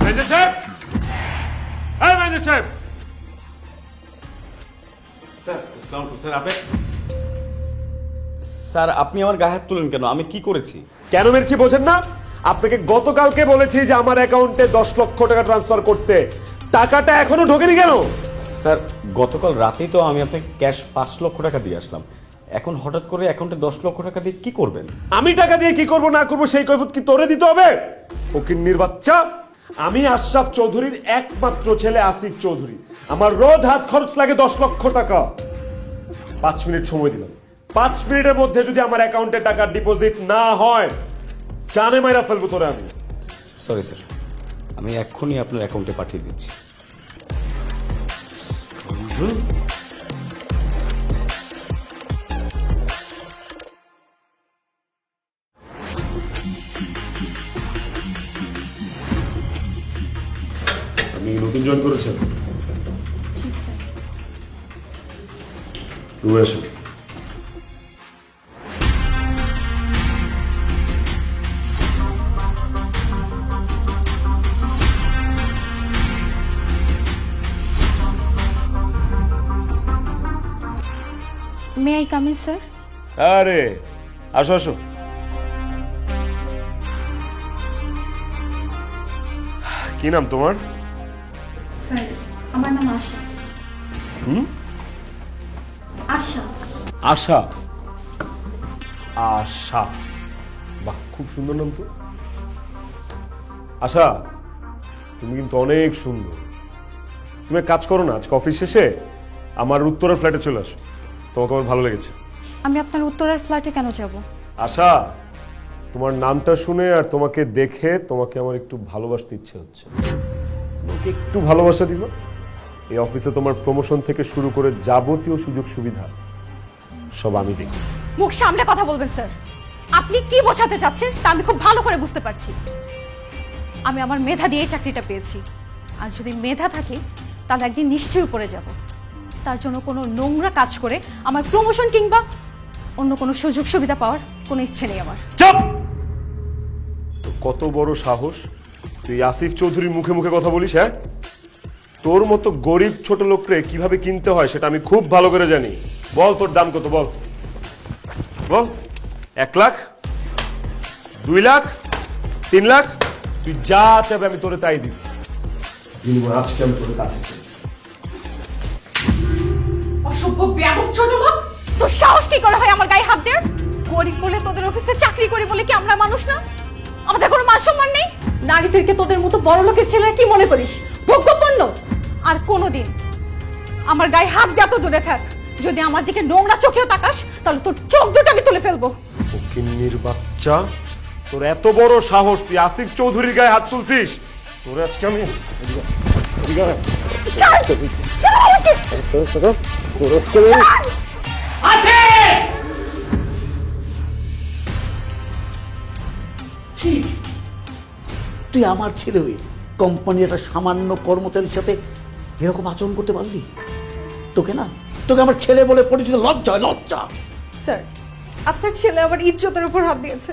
Manager সাহেব, এই manager সাহেব। স্যার আসসালামু আলাইকুম। স্যার আপনি? স্যার আপনি আমার গায়ে হাত তুলেন কেন? আমি কি করেছি? কেন মেরেছি বোঝেন না? আপনাকে গতকালকে বলেছি যে আমার অ্যাকাউন্টে 10 লক্ষ টাকা ট্রান্সফার করতে, টাকাটা এখনো ঢোকেনি কেন? স্যার গতকাল রাতেই তো আমি আপনাকে ক্যাশ 5 লক্ষ টাকা দিয়ে আসলাম। এখন হঠাৎ করে অ্যাকাউন্টে 10 লক্ষ টাকা দিয়ে কি করবেন? আমি টাকা দিয়ে কি করব না করব সেই কৈফিয়ত কি তোরে দিতে হবে? ফকিন্নির বাচ্চা, আমি আশরাফ চৌধুরীর একমাত্র ছেলে আসিফ চৌধুরী। আমার রোজ হাত খরচ লাগে 10 লক্ষ টাকা। 5 মিনিট সময় দিলাম, 5 মিনিটের মধ্যে যদি আমার অ্যাকাউন্টে টাকা ডিপোজিট না হয়, জানে মাইরা ফেলবো তোরে আমি। সরি স্যার, আমি এক্ষুনি আপনার অ্যাকাউন্টে পাঠিয়ে দিচ্ছি। আমি নতুন জয়েন করেছি। জি স্যার। রুমে আসো। May I come in sir? আরে আসো আসো। কি নাম তোমার? স্যার আমার নাম আশা। আশা। আশা। আশা, বাহ খুব সুন্দর নাম তো। আশা, তুমি কিন্তু অনেক সুন্দর। তুমি এক কাজ করো না, আজকে অফিস শেষে আমার উত্তরের ফ্ল্যাটে চলে আসো, তোমাকে আমার ভালো লেগেছে। আমি আপনার উত্তরের ফ্ল্যাটে কেন যাব? আশা, তোমার নামটা শুনে আর তোমাকে দেখে তোমাকে আমার একটু ভালোবাসতে ইচ্ছে হচ্ছে। তোমাকে একটু ভালোবাসা দিবা। এই অফিসে তোমার প্রমোশন থেকে শুরু করে যাবতীয় সুযোগ সুবিধা সব আমি দেখি। মুখ সামলে কথা বলবেন স্যার। আপনি কি বোঝাতে চাচ্ছেন তা আমি খুব ভালো করে বুঝতে পারছি। আমি আমার মেধা দিয়ে চাকরিটা পেয়েছি, আর যদি মেধা থাকে তাহলে একদিন নিশ্চয়ই উপরে যাব। তার জন্য কোনো নোংরা কাজ করে আমার প্রমোশন কিংবা অন্য কোনো সুযোগ সুবিধা পাওয়ার কোনো ইচ্ছে নেই আমার। চুপ! কত বড় সাহস তুই আসিফ চৌধুরীর মুখে মুখে কথা বলিস? হ্যাঁ, তোর মতো গরিব ছোট লোকরে কিভাবে কিনতে হয় সেটা আমি খুব ভালো করে জানি। বল তোর দাম কত, বল বল। 1 লাখ, 2 লাখ, 3 লাখ, তুই যা চাবে আমি তোরে তাই দিব। আজকে আমি তোর কাছে চাই। অসভ্য বেয়াদব ছোট লোক, তোর সাহস কি করে হয় আমার গায়ে হাত দেয়? গরিব বলে তোদের অফিসে চাকরি করি বলে কি আমরা মানুষ না? আমাদের কোনো মান সম্মান নেই? নারীদেরকে তোদের মতো বড় লোকের ছেলেরা কি মনে করিস? ভোগ্যপণ্য? আর কোনোদিন আমার গায়ে হাত দেয়া তো দূরে থাক, যদি আমার দিকে নোংরা চোখেও তাকাস তাহলে তোর চোখ দুটো আমি তুলে ফেলবো। ফকিন্নির বাচ্চা, তোর এত বড় সাহস তুই আসিফ চৌধুরীর গায়ে হাত তুলছিস? তোরে আজকে আমি ছাড়! ছাড় আমাকে! ছি, তুই আমার ছেলে হয়ে কোম্পানির একটা সামান্য কর্মচারীর সাথে এরকম আচরণ করতে পারলি? তোকে না, তোকে আমার ছেলে বলে পরিচিত লজ্জা, লজ্জা। স্যার, আপনার ছেলে আমার ইজ্জতের উপর হাত দিয়েছে।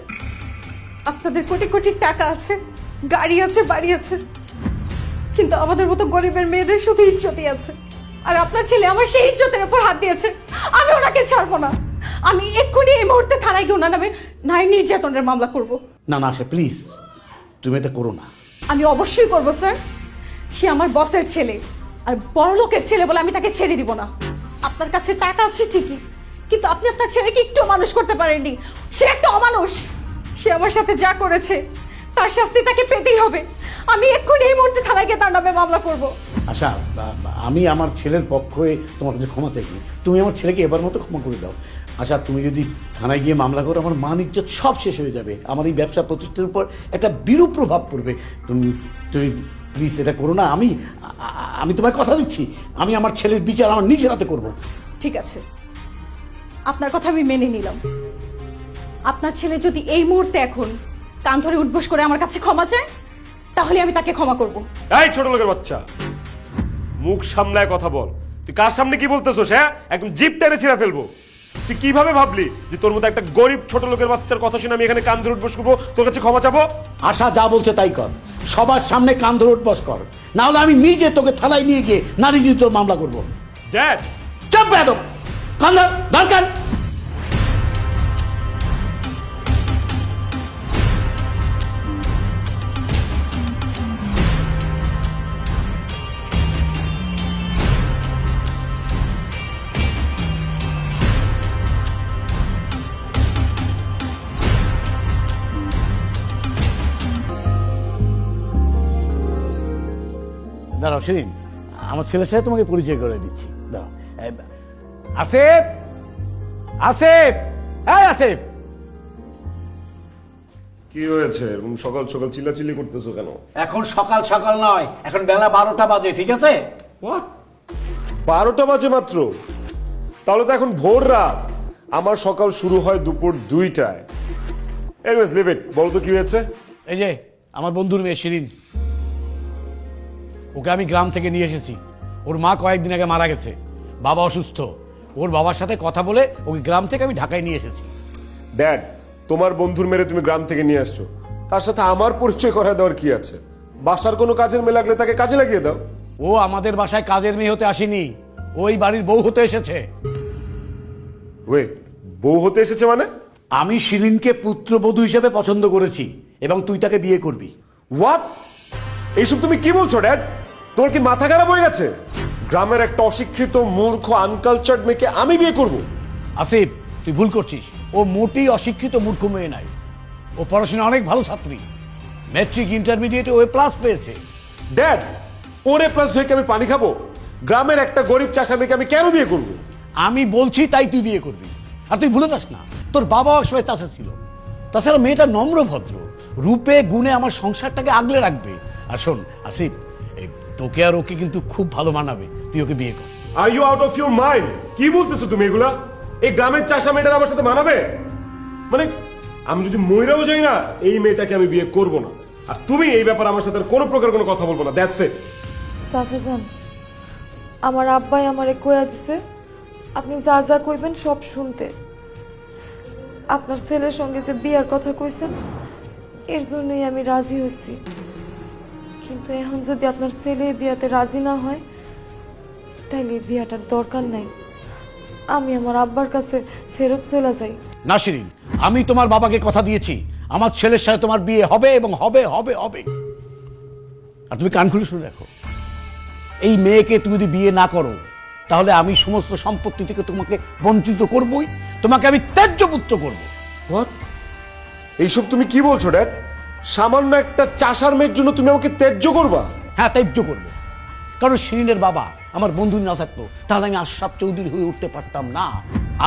আপনাদের কোটি কোটি টাকা আছে, গাড়ি আছে, বাড়ি আছে, কিন্তু আমাদের মতো গরিবের মেয়েদের শুধু ইজ্জতই আছে। আর আপনার ছেলে আমার সেই ইজ্জতের উপর হাত দিয়েছে। আমি ওনাকে ছাড়বো না। আমি এক্ষুনি এই মুহূর্তে থানায় গিয়ে ওনার নামে নারী নির্যাতনের মামলা করব। না না আশা, প্লিজ তুমি এটা করো না। আমি অবশ্যই করব স্যার। সে আমার বসের ছেলে, আর বড় লোকের ছেলে বলে আমি তাকে ছেড়ে দিব না। আপনার কাছে টাকা আছে ঠিকই, কিন্তু আপনি আপনার ছেলেকে একটু মানুষ করতে পারেননি। সে একটা অমানুষ। সে আমার সাথে যা করেছে তার শাস্তি তাকে পেতেই হবে। আমি এক্ষুনি এই মুহূর্তে থানায় গিয়ে তার নামে মামলা করব। আশা, আমি আমার ছেলের পক্ষ হয়ে তোমার কাছে ক্ষমা চাইছি। তুমি আমার ছেলেকে এবার মতো ক্ষমা করে দাও। আশা, তুমি যদি থানায় গিয়ে মামলা করো আমার মান ইজ্জত সব শেষ হয়ে যাবে। আমার এই ব্যবসা প্রতিষ্ঠানের উপর একটা বিরূপ প্রভাব পড়বে। তুমি তুমি প্লিজ এটা করো না। আমি তোমায় কথা দিচ্ছি, আমি আমার ছেলের বিচার আমার নিজের হাতে করবো। ঠিক আছে, আপনার কথা আমি মেনে নিলাম। আপনার ছেলে যদি এই মুহূর্তে এখন কান ধরে উঠবোস করে আমার কাছে ক্ষমা চায়, তাহলে আমি তাকে ক্ষমা করব। এই ছোট লোকের বাচ্চা, মুখ সামলায় কথা বল। তুই কার সামনে কি বলতেছস? হ্যাঁ, একদম জিপ টেনে ছিঁড়ে ফেলবো। তুই কিভাবে ভাবলি যে তোর মতো একটা গরিব ছোট লোকের বাচ্চার কথা শুনে আমি এখানে কান ধরে বসে করবো, তোর কাছে ক্ষমা চাবো? আশা যা বলছে তাই কর, সবার সামনে কান ধরে উঠবস কর, না হলে আমি নিজে তোকে থানায় নিয়ে গিয়ে নারী নির্যাতন মামলা করবো। ড্যাড, চাপ বেয়াদব, কান ধর, দরকার। দাঁড়াও শিরিন, আমার ছেলের সাথে তোমাকে পরিচয় করে দিচ্ছি। দাঁড়াও, আসিফ, আসিফ, এই আসিফ। কি হয়েছে? এরকম সকাল সকাল চিল্লাচিল্লি করতেছো কেন? এখন সকাল সকাল নয়, এখন বেলা 12টা বাজে, ঠিক আছে? 12টা বাজে মাত্র? তাহলে তো এখন ভোর রাত। আমার সকাল শুরু হয় দুপুর 2টায়। এনিওয়েজ লিভ ইট, বলো তো কি হয়েছে? এই যে আমার বন্ধুর মেয়ে শিরিন, ওকে আমি গ্রাম থেকে নিয়ে এসেছি। ওর মা কয়েকদিন আগে মারা গেছে, বাবা অসুস্থ। ওর বাবার সাথে কথা বলে ওকে গ্রাম থেকে আমি ঢাকায় নিয়ে এসেছি। ড্যাড, তোমার বন্ধুর মেরে তুমি গ্রাম থেকে নিয়ে আসছো, তার সাথে আমার পরিচয় করায় দেওয়ার কি আছে? বাসার কোনো কাজের মেয়ে লাগলে তাকে কাজে লাগিয়ে দাও। ও আমাদের বাসায় কাজের মেয়ে হতে আসেনি, ওই বাড়ির বউ হতে এসেছে। ওয়েট, বউ হতে এসেছে মানে? আমি শিরিনকে পুত্রবধূ হিসেবে পছন্দ করেছি এবং তুই তাকে বিয়ে করবি। হোয়াট? এইসব তুমি কি বলছো ড্যাড? তোমার কি মাথা খারাপ হয়ে গেছে? গ্রামের একটা অশিক্ষিত মূর্খ আনকালচার্ড মেয়েকে আমি বিয়ে করব? আসিফ, তুই ভুল করছিস। ও মোটেই অশিক্ষিত মূর্খ মেয়ে নাই, ও পড়াশোনা অনেক ভালো ছাত্রী। ম্যাট্রিক ইন্টারমিডিয়েটে ও প্লাস পেয়েছে। ড্যাড, ওরে প্লাস ধরে আমি পানি খাবো? গ্রামের একটা গরিব চাষা মেয়েকে আমি কেন বিয়ে করব? আমি বলছি তাই তুই বিয়ে করবি। আর তুই ভুলে যাস না, তোর বাবা একসময় চাষা ছিল। তাছাড়া মেয়েটা নম্র ভদ্র, রূপে গুণে আমার সংসারটাকে আগলে রাখবে। আর শোন আসিফ, এই তোকে আর ওকে কিন্তু খুব ভালো মানাবে, তুই ওকে বিয়ে কর। Are you out of your mind? কি বলতেছো তুমি এগুলা? এই গ্রামের চাষা মেয়েটার আমার সাথে মানাবে? মানে আমি যদি মইরাও যাই না, এই মেয়েটাকে আমি বিয়ে করব না। আর তুমি এই ব্যাপারে আমার সাথে আর কোনো প্রকার কোনো কথা বলবো না। That's it. সাসেজান, আমার আব্বাই আমারে কইয়া দিছে আপনি যা যা কইবেন সব শুনতে। আপনার ছেলের সঙ্গে যে বিয়ার কথা কইছেন, এর জন্যই আমি রাজি হয়েছি। কিন্তু এখন যদি আপনার ছেলে বিয়াতে রাজি না হয়, তাইলে এই বিয়াটার দরকার নাই। আমি আমার আব্বার কাছে ফেরত চলে যাই। না শিরিন, আমি তোমার বাবাকে কথা দিয়েছি, আমার ছেলের সাথে তোমার বিয়ে হবে এবং হবে হবে হবে। আর তুমি কান খুলে শুনে রাখো, এই মেয়েকে তুমি যদি বিয়ে না করো, তাহলে আমি সমস্ত সম্পত্তি থেকে তোমাকে বঞ্চিত করবই, তোমাকে আমি ত্যায্য পুত্র করবো। হোয়াট? এইসব তুমি কি বলছো ড্যাড? সামান্য একটা চাষার মেয়ের জন্য তুমি আমাকে ত্যায্য করবা? হ্যাঁ, ত্যায্য করবো। কারণ শিরিনের বাবা আমার বন্ধু না থাকতো, তাহলে আমি আশরাফ চৌধুরী হয়ে উঠতে পারতাম না।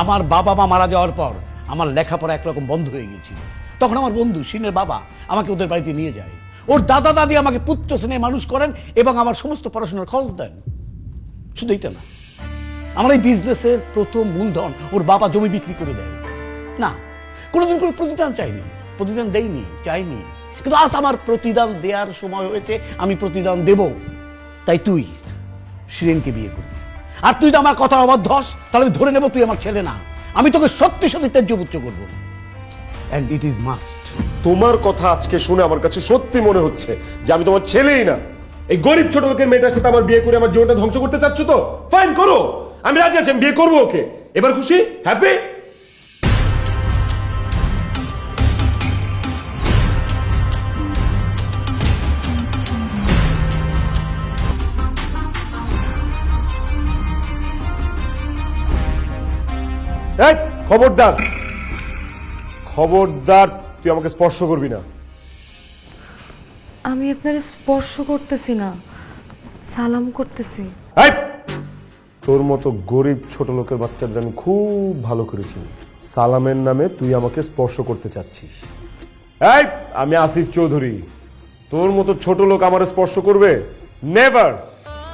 আমার বাবা মা মারা যাওয়ার পর আমার লেখাপড়া একরকম বন্ধ হয়ে গিয়েছিল। তখন আমার বন্ধু শিরিনের বাবা আমাকে ওদের বাড়িতে নিয়ে যায়। ওর দাদা দাদি আমাকে পুত্র স্নেহে মানুষ করেন এবং আমার সমস্ত পড়াশোনার খরচ দেন। শুধু এইটা না, আমার এই বিজনেসের প্রথম মূলধন ওর বাবা জমি বিক্রি করে দেয়। না, কোনোদিন কোনো প্রতিদান চাইনি, প্রতিদান দেইনি, চাইনি। কিন্তু আজ আমার প্রতিদান দেওয়ার সময় হয়েছে, আমি প্রতিদান দেব। তাই তুই শিরিনকে বিয়ে করবি। আর তুই তো আমার কথার অবাধ্য হস, তাহলে আমি ধরে নেব তুই আমার ছেলে না। আমি তোকে সত্যি সত্যি ত্যায্যপুত্র করবো। And it is must. তোমার কথা আজকে শুনে আমার কাছে সত্যি মনে হচ্ছে যে আমি তোমার ছেলেই না। এই গরিব ছোট লোকের মেয়েটার সাথে আমার বিয়ে করে আমার জীবনটা ধ্বংস করতে চাচ্ছ তো? ফাইন, করো, আমি রাজি আছি, আমি বিয়ে করবো ওকে। এবার খুশি? হ্যাপি? খবরদার, খবরদার, তুই আমাকে স্পর্শ করবি না। আমি আপনার স্পর্শ করতেছি না, সালাম করতেছি। এই, তোর মতো গরিব ছোট লোকের বাচ্চাদের আমি খুব ভালো করেছি। সালামের নামে তুই আমাকে স্পর্শ করতে চাচ্ছিস? এই, আমি আসিফ চৌধুরী, তোর মতো ছোট লোক আমার স্পর্শ করবে? নেভার।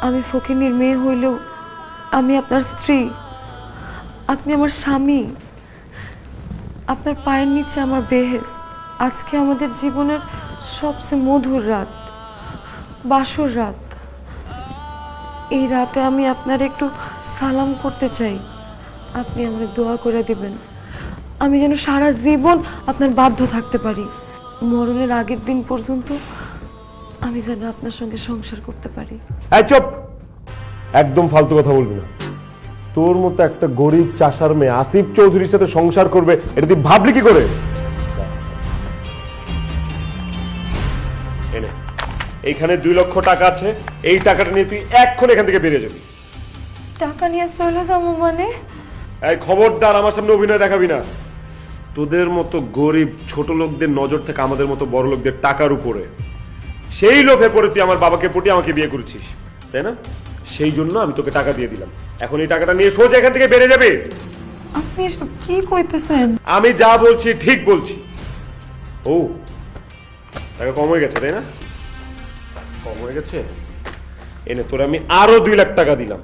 আমি ফকিনীর মেয়ে হইলেও আমি আপনার স্ত্রী, আপনি আমার স্বামী। আপনার পায়ের নিচে আমার বেহেশত। আজকে আমাদের জীবনের সবচেয়ে মধুর রাত, বাসর রাত। এই রাতে আমি আপনার একটু সালাম করতে চাই, আপনি আমার দোয়া করে দিবেন আমি যেন সারা জীবন আপনার বাধ্য থাকতে পারি, মরণের আগের দিন পর্যন্ত আমি যেন আপনার সঙ্গে সংসার করতে পারি। এই চুপ, একদম ফালতু কথা বলবি না। তোর মতো একটা গরিব চাষার মেয়ে আসিফ চৌধুরীর সাথে সংসার করবে, এটা তুই ভাবলি কি করে? এনে, এইখানে 2 লক্ষ টাকা আছে, এই টাকাটা নিয়ে তুই এক্ষুনি এখান থেকে বেরিয়ে যাবি। টাকা নিয়ে চলে যাবো মানে? এই খবরদার আমার সামনে অভিনয় দেখাবি না। তোদের মতো গরিব ছোট লোকদের নজর থেকে আমাদের মতো বড় লোকদের টাকার উপরে, সেই লোভে পড়ে তুই আমার বাবাকে পটিয়ে আমাকে বিয়ে করেছিস, তাই না? সেই জন্য আমি তোকে টাকা দিয়ে দিলাম। এখন এই টাকাটা নিয়ে সোজা এখান থেকে বেরিয়ে যাবে। আপনি এসব কি কইতেছেন? আমি যা বলছি ঠিক বলছি। ও, টাকা কম হয়ে গেছে তাই না? কম হয়ে গেছে, এনে তোর আমি আরো 2 লাখ টাকা দিলাম।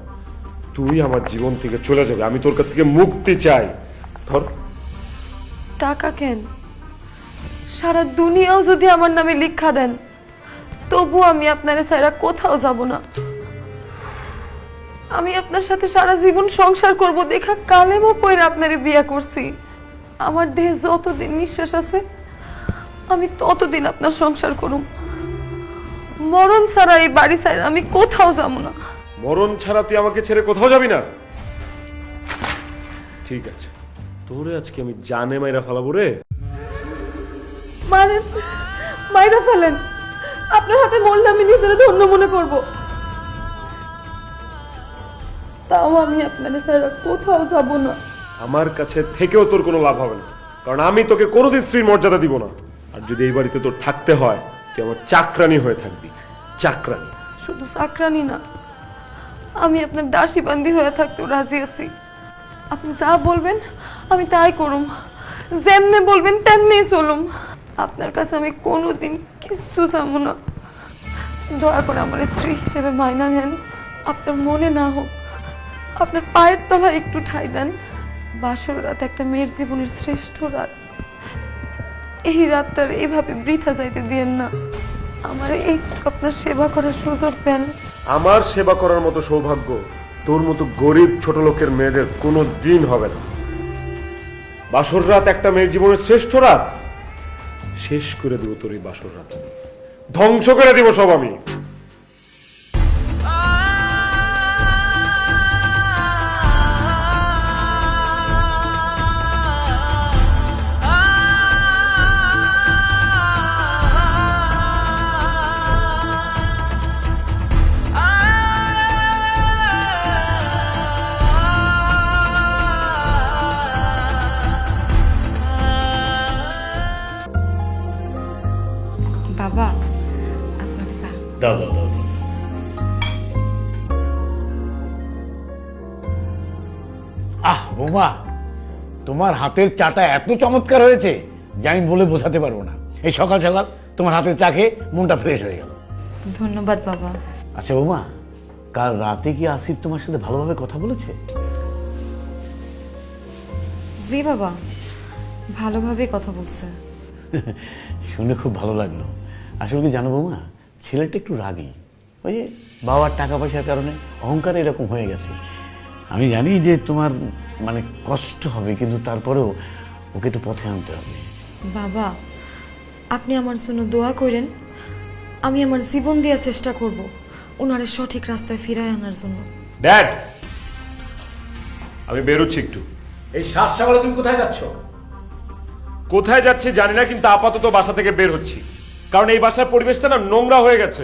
তুই আমার জীবন থেকে চলে যাবে, আমি তোর কাছ থেকে মুক্তি চাই। ধর। টাকা কেন? সারা দুনিয়াও যদি আমার নামে লিখা দেন তবু আমি আপনার ছাড়া কোথাও যাব না। আমি আপনার সাথে সারা জীবন সংসার করব দেখা কালেমা পয়রা আপনারে বিয়ে করছি। আমার দেহে যতদিন নিঃশ্বাস আছে আমি ততদিন আপনার সংসার করুম। মরণ ছাড়া এই বাড়ি ছাড়া আমি কোথাও যাব না। মরণ ছাড়া তুই আমাকে ছেড়ে কোথাও যাবি না? ঠিক আছে, তোরে আজকে আমি জানে মাইরা ফেলাবো রে। মারেন, মাইরা ফেলেন, আপনার হাতে মরলে আমি নিজের ধন্য মনে করব। তাও আমি আপনার ছাড়া কোথাও যাব না। আমার কাছে থেকেও তোর কোনো লাভ হবে না, কারণ আমি তোকে কোনোদিন স্ত্রীর মর্যাদা দিব না। আর যদি এই বাড়িতে তোর থাকতে হয়, তুই আমার চাকরানি হয়ে থাকবি, চাকরানি। শুধু চাকরানি না, আমি আপনার দাসী বান্দি হয়ে থাকতেও রাজি আছি। আপনি যা বলবেন আমি তাই করুম, যেমনে বলবেন তেমনি চলুম। আপনার কাছে আমি কোনোদিন কিছু চাবো না। দয়া করে আমার স্ত্রী হিসেবে মাইনা নেন। আপনার মনে না হোক, আপনার পায়ের তলায় একটু ঠাঁই দেন। বাসর রাত একটা মেয়ের জীবনের শ্রেষ্ঠ রাত, এই রাতটার এইভাবে বৃথা যাইতে দিয়েন না। আমার এই আপনার সেবা করার সুযোগ দেন। আমার সেবা করার মতো সৌভাগ্য তোর মতো গরিব ছোট লোকের মেয়েদের কোনো দিন হবে না। বাসর রাত একটা মেয়ের জীবনের শ্রেষ্ঠ রাত, শেষ করে দিব তোর এই বাসর রাত, ধ্বংস করে দিব সব আমি। বাবা, আপনার চা। দাও দাও দাও দাও। বৌমা, তোমার হাতের চাটা এত চমৎকার হয়েছে যে আমি বলে বোঝাতে পারবো না। এই সকাল সকাল তোমার হাতের চা খেয়ে মনটা ফ্রেশ হয়ে গেল। ধন্যবাদ বাবা। আচ্ছা বৌমা, কাল রাতে কি আসিফ তোমার সাথে ভালোভাবে কথা বলেছে? জি বাবা, ভালোভাবে কথা বলছে। শুনে খুব ভালো লাগলো। আসলে কি জানো বৌমা, ছেলেটা একটু রাগী, ওই যে বাবার টাকা পয়সার কারণে অহংকার এরকম হয়ে গেছে। আমি জানি যে তোমার মানে কষ্ট হবে, কিন্তু তারপরেও ওকে একটু পথে আনতে হবে। বাবা, আপনি আমার জন্য দোয়া করেন। আমি আমার জীবন দিয়ে চেষ্টা করব ওনারে সঠিক রাস্তায় ফিরায় আনার জন্য। ড্যাড, আমি বেরোচ্ছি একটু। এই সাত সকালে তুমি কোথায় যাচ্ছ? কোথায় যাচ্ছি জানি না, কিন্তু আপাতত বাসা থেকে বের হচ্ছি, কারণ এই বাসার পরিবেশটা না নোংরা হয়ে গেছে।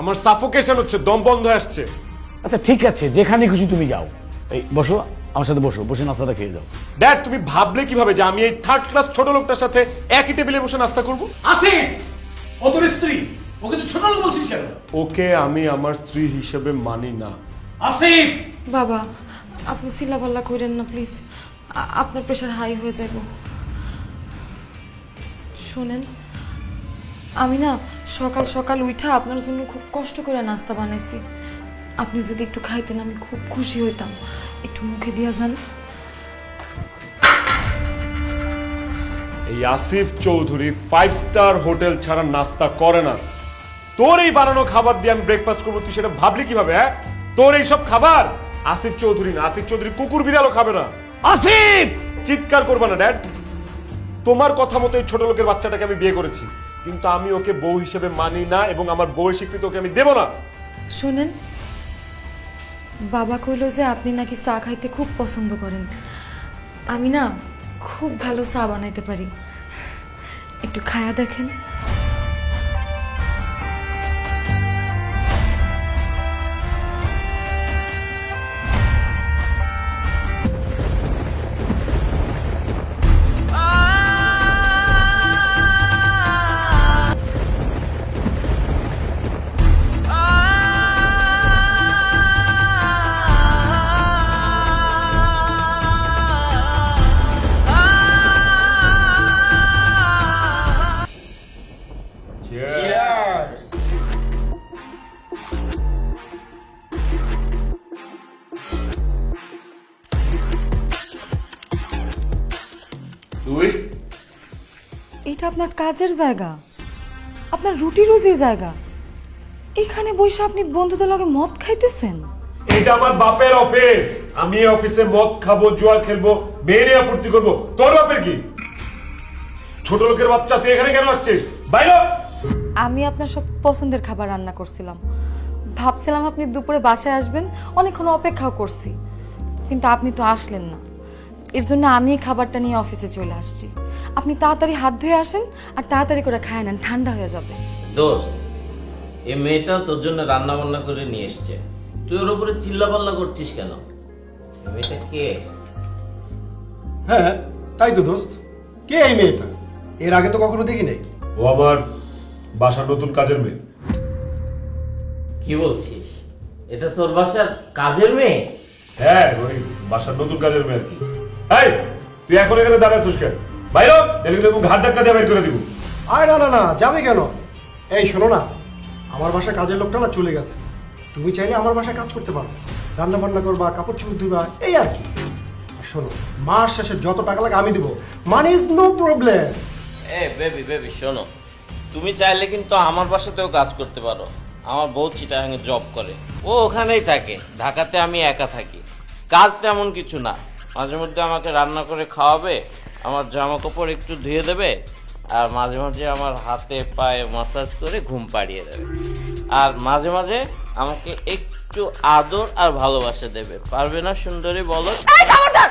আমার সাফোকেশন হচ্ছে, দম বন্ধ হয়ে আসছে। আচ্ছা ঠিক আছে, যেখানে খুশি তুমি যাও। এই বসো, আমার সাথে বসো, বসে নাস্তাটা খেয়ে যাও। ড্যাড, তুমি ভাবলে কিভাবে যে আমি এই 3rd ক্লাস ছোট লোকটার সাথে একই টেবিলে বসে নাস্তা করব? আসিফ, ও তোর স্ত্রী, ওকে তুই ছোট লোক বলছিস কেন? ওকে আমি আমার স্ত্রী হিসেবে মানি না। আসিফ! বাবা, আপনি চিল্লাপাল্লা করেন না প্লিজ, আপনার প্রেশার হাই হয়ে যাব। শোনেন, আমি না সকাল সকাল উঠা আপনার জন্য খুব কষ্ট করে নাস্তা বানাইছি। আপনি যদি একটু খাইতেন আমি খুব খুশি হইতাম। একটু মুখে দিয়া যান। এই আসিফ চৌধুরী 5 স্টার হোটেল ছাড়া নাস্তা করে না। তোর এই বানানো খাবার দিয়ে আমি ব্রেকফাস্ট করবো, তুই সেটা ভাবলি কিভাবে? হ্যাঁ, তোর এই সব খাবার আসিফ চৌধুরী না, আসিফ চৌধুরী কুকুর বিড়ালও খাবে না। আসিফ! চিৎকার করবা না ড্যাড। তোমার কথা মতো এই ছোট লোকের বাচ্চাটাকে আমি বিয়ে করেছি, কিন্তু আমি ওকে বউ হিসেবে মানি না এবং আমার বউয়ের স্বীকৃতি ওকে আমি দেব না। শুনেন, বাবা কইলো যে আপনি নাকি চা খাইতে খুব পছন্দ করেন। আমি না খুব ভালো চা বানাইতে পারি, একটু খায়া দেখেন। তুই এটা আপনার কাজের জায়গা, আপনার রুটি রুজির জায়গা। এখানে বসে আপনি বন্ধুদের লগে মদ খাইতেছেন? এটা আমার বাপের অফিস, আমি এই অফিসে মদ খাবো, জুয়া খেলবো, মেয়েরে ফুর্তি করবো। তোর বাপের কি? ছোট লোকের বাচ্চা, তুই এখানে কেন আসছিস? বাইরে হ! আমি আপনার সব পছন্দের খাবার রান্না করছিলাম, ভাবছিলাম আপনি দুপুরে বাসায় আসবেন, অনেকক্ষণ অপেক্ষাও করছি, কিন্তু আপনি তো আসলেন না। এর জন্য আমি এই খাবারটা নিয়ে অফিসে চলে আসছি। আপনি তাড়াতাড়ি হাত ধুয়ে আসেন আর তাড়াতাড়ি করে খায় নেন, ঠান্ডা হয়ে যাবে। দোস্ত, এই মেয়েটা তোর জন্য রান্না বান্না করে নিয়ে এসছে, তুই ওর উপরে চিল্লাপাল্লা করছিস কেন? এই মেয়েটা কে? হ্যাঁ তাই তো দোস্ত, কে এই মেয়েটা? এর আগে তো কখনো দেখি নাই। ও আমার বাসার নতুন কাজের মেয়ে। কি বলছিস? এটা তোর বাসার কাজের মেয়ে? হ্যাঁ, ওই বাসার নতুন কাজের মেয়ে আর কি। এই, তুই এখন এখানে দাঁড়ায় আছিস কেন? বাইরে হ! এদিকে তো ঘাট ধাক্কা দিয়ে বের করে দিব। আয় না না না, যাবে কেন? এই শোনো না, আমার বাসায় কাজের লোকটা না চলে গেছে। তুমি চাইলে আমার বাসায় কাজ করতে পারো, রান্না বান্না করবা, কাপড় চোপড় ধুবা, এই আর কি। আর শোনো, মাস শেষে যত টাকা লাগে আমি দেবো, মানি ইজ নো প্রবলেম। এ বেবি বেবি শোনো, তুমি চাইলে কিন্তু আমার বাসাতেও কাজ করতে পারো। আমার বউ চিটাগাঙে জব করে, ও ওখানেই থাকে, ঢাকাতে আমি একা থাকি। কাজ তেমন কিছু না, মাঝে মধ্যে আমাকে রান্না করে খাওয়াবে, আমার জামা কাপড় একটু ধুয়ে দেবে, আর মাঝে মাঝে আমার হাতে পায়ে মাসাজ করে ঘুম পাড়িয়ে দেবে, আর মাঝে মাঝে আমাকে একটু আদর আর ভালোবাসা দেবে। পারবে না সুন্দরী, বলো? এই খবরদার,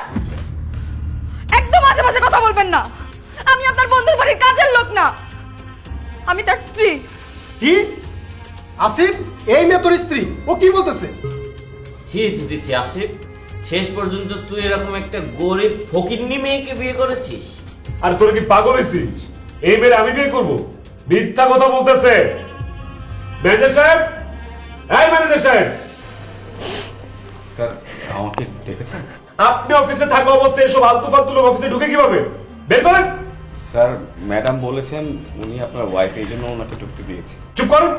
একদম মাঝে মাঝে কথা বলবেন না। আমি আপনার বন্ধুর বাড়ির কাজের লোক না, আমি তার স্ত্রী। কি? আসিফ, এই মেয়ে তোর স্ত্রী? ও কি বলতেছে? ছি ছি ছি ছি আসিফ, শেষ পর্যন্ত তুই এরকম একটা গরিব ফকিন্নি মেয়েকে বিয়ে করেছিস? আর তোর কি পাগল হয়েছিস? এই মেয়ে আমি বিয়ে করবো? মিথ্যা কথা বলতেছে। ম্যানেজার সাহেব, এই ম্যানেজার সাহেব, স্যার আমাকে ডেকেছেন? আপনি অফিসে থাকা অবস্থায় এসব আলতু ফালতু লোক অফিসে ঢুকে কিভাবে? বের করেন। স্যার ম্যাডাম বলেছেন উনি আপনার ওয়াইফ, এই জন্য ওনাকে ঢুকতে দিয়েছে। চুপ করুন।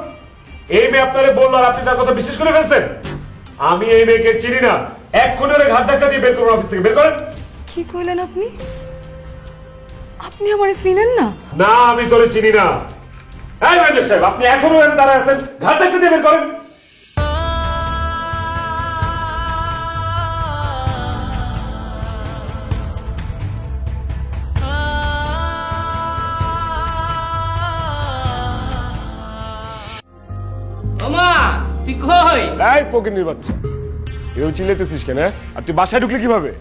এই মেয়ে আপনারে বললো আর আপনি তার কথা বিশ্বাস করে ফেলছেন? আমি এই মেয়েকে চিনি না, এক্ষুনি ওরে ঘাট ধাক্কা দিয়ে বের করবো অফিস থেকে। বের করেন। কি কইলেন আপনি? আপনি আমারে চিনেন না? না, আমি তোরে চিনি না। এই ম্যানেজার সাহেব, আপনি এখনো এখানে দাঁড়ায় আছেন, ঘাট ধাক্কা দিয়ে বের করেন। ওমা তুই কই? এই ফকিন্নির বাচ্চা, এরকম চিল্লাইতেছিস কেন? আর তুই বাসায় ঢুকলি কিভাবে?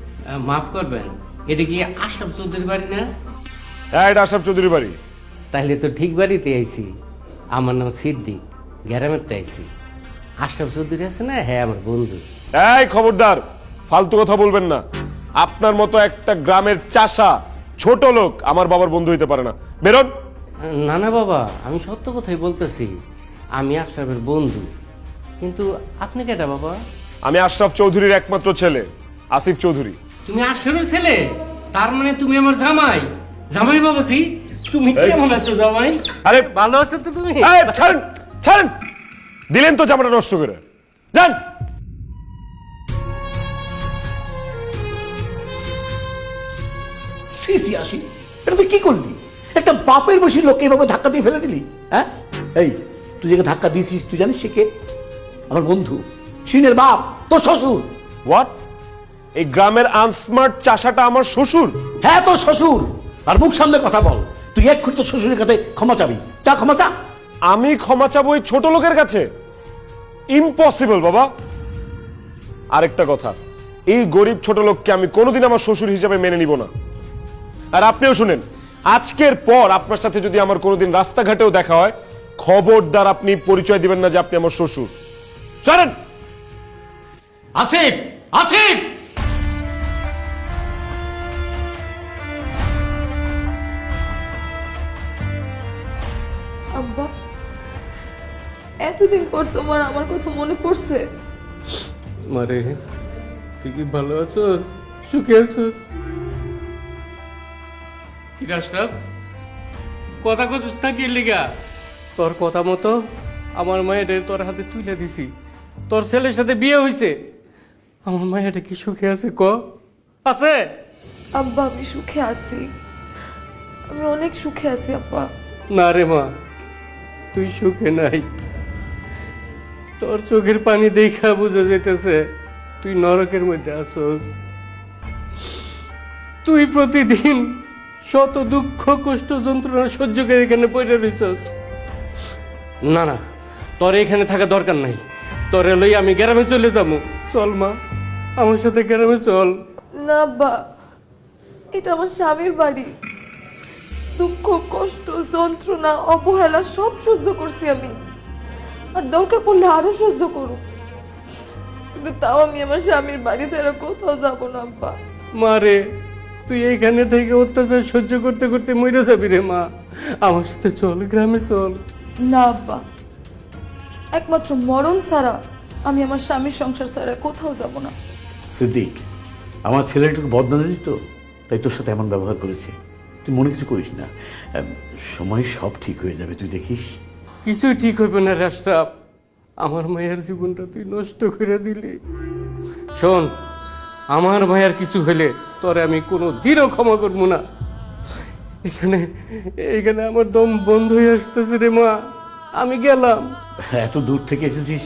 মাফ করবেন, এটা কি আশরাফ চৌধুরীর বাড়ি না? হ্যাঁ, এটা আশরাফ চৌধুরীর বাড়ি। তাহলে তো ঠিক বাড়িতে আইছি। আমার নাম সিদ্দিক, গ্রামেরতে আইছি। আশরাফ চৌধুরী আছে না, হ্যাঁ আমার বন্ধু। এই খবরদার, ফালতু কথা বলবেন না। আপনার মতো একটা গ্রামের চাষা ছোট লোক আমার বাবার বন্ধু হইতে পারে না। বেরোন। না না বাবা, আমি সত্য কথাই বলতেছি, আমি আশরাফের বন্ধু। কিন্তু আপনি কেটা বাবা? আমি আশরাফ চৌধুরীর একমাত্র ছেলে, আসিফ চৌধুরী। তুমি আশরাফের ছেলে? তার মানে তুমি আমার জামাই? জামাই বাবাজি, তুমি কেমন আছো জামাই? আরে ভালো আছো তো তুমি? এই, ছাড়েন ছাড়েন, দিলেন তো জামাটা নষ্ট করে। যান। সি সি আসি, এটা তুই কি করলি? একটা বাপের বসে লোককে এভাবে ধাক্কা দিয়ে ফেলে দিলি? হ্যাঁ, এই তুই যাকে ধাক্কা দিয়েছিস তুই জানিস সে কে? আমার বন্ধু, সিনের বাপ, তোর শ্বশুর। হোয়াট? এই গ্রামের আনস্মার্ট চাষাটা আমার শ্বশুর? হ্যাঁ, তোর শ্বশুর। আর মুখ সামনে কথা বল। তুই এক্ষুনি তোর শ্বশুরের কাছে ক্ষমা চাবি। চা, ক্ষমা চা। আমি ক্ষমা চাবো ওই ছোট লোকের কাছে? ইম্পসিবল বাবা। আরেকটা কথা, এই গরিব ছোট লোককে আমি কোনোদিন আমার শ্বশুর হিসেবে মেনে নিব না। আর আপনিও শুনেন, আজকের পর আপনার সাথে যদি আমার কোনোদিন রাস্তাঘাটেও দেখা হয়, খবরদার আপনি পরিচয় দিবেন না যে আপনি আমার শ্বশুর। চলেন। আসিফ, আসিফ! আব্বা, এতদিন পর তোমার আমার কথা মনে পড়ছে? মারে, তুই কি ভালো আছোস? সুখে আছোস? কি রাষ্ট্রাপ কথা কতস না কি লিগা? তোর কথা মতো আমার মায়ের তোর হাতে তুলে দিছি। তোর ছেলের সাথে বিয়ে হইছে। আমার মায়েরা কি সুখে আছে ক? আছে? আব্বা, আমি সুখে আছি। আমি অনেক সুখে আছি আব্বা। না রে মা, তুই সুখে নাই। তোর চোখের পানি দেখা বুঝা যেতেছে তুই নরকের মধ্যে আসোস। তুই প্রতিদিন শত দুঃখ কষ্ট যন্ত্রণা সহ্য করে এখানে পড়ে রইছস। না না, তোর এখানে থাকা দরকার নাই। তোরে লই আমি গ্রামে চলে যাবো। চল মা, আমার সাথে গ্রামে চল। না আব্বা, এটা আমার স্বামীর বাড়ি। দুঃখ, কষ্ট, যন্ত্রণা, অবহেলা সব সহ্য করছি আমি, আর দরকার পড়লে আরো সহ্য করব, কিন্তু তাও আমি আমার স্বামীর বাড়ি ছাড়া কোথাও যাব না আব্বা। মারে, তুই এইখানে থেকে অত্যাচার সহ্য করতে করতে মরে যাবি রে মা। আমার সাথে চল, গ্রামে চল। না আব্বা, একমাত্র মরণ ছাড়া আমি আমার স্বামীর সংসার ছাড়া কোথাও যাব না। সিদ্দিক, আমার ছেলেটাকে বদনাম দিস তো, তাই তোর সাথে এমন ব্যবহার করেছে। তুই মনে কিছু করিস না, সময় সব ঠিক হয়ে যাবে, তুই দেখিস। কিছুই ঠিক হইবে না রাস্তাপ। আমার মায়ের জীবনটা তুই নষ্ট করে দিলি। শোন, আমার মায়ের কিছু হইলে তোরে আমি কোনো দিনও ক্ষমা করবো না। এখানে আমার দম বন্ধ হয়ে আসতেছে রে মা। আমি গেলাম। এত দূর থেকে এসেছিস,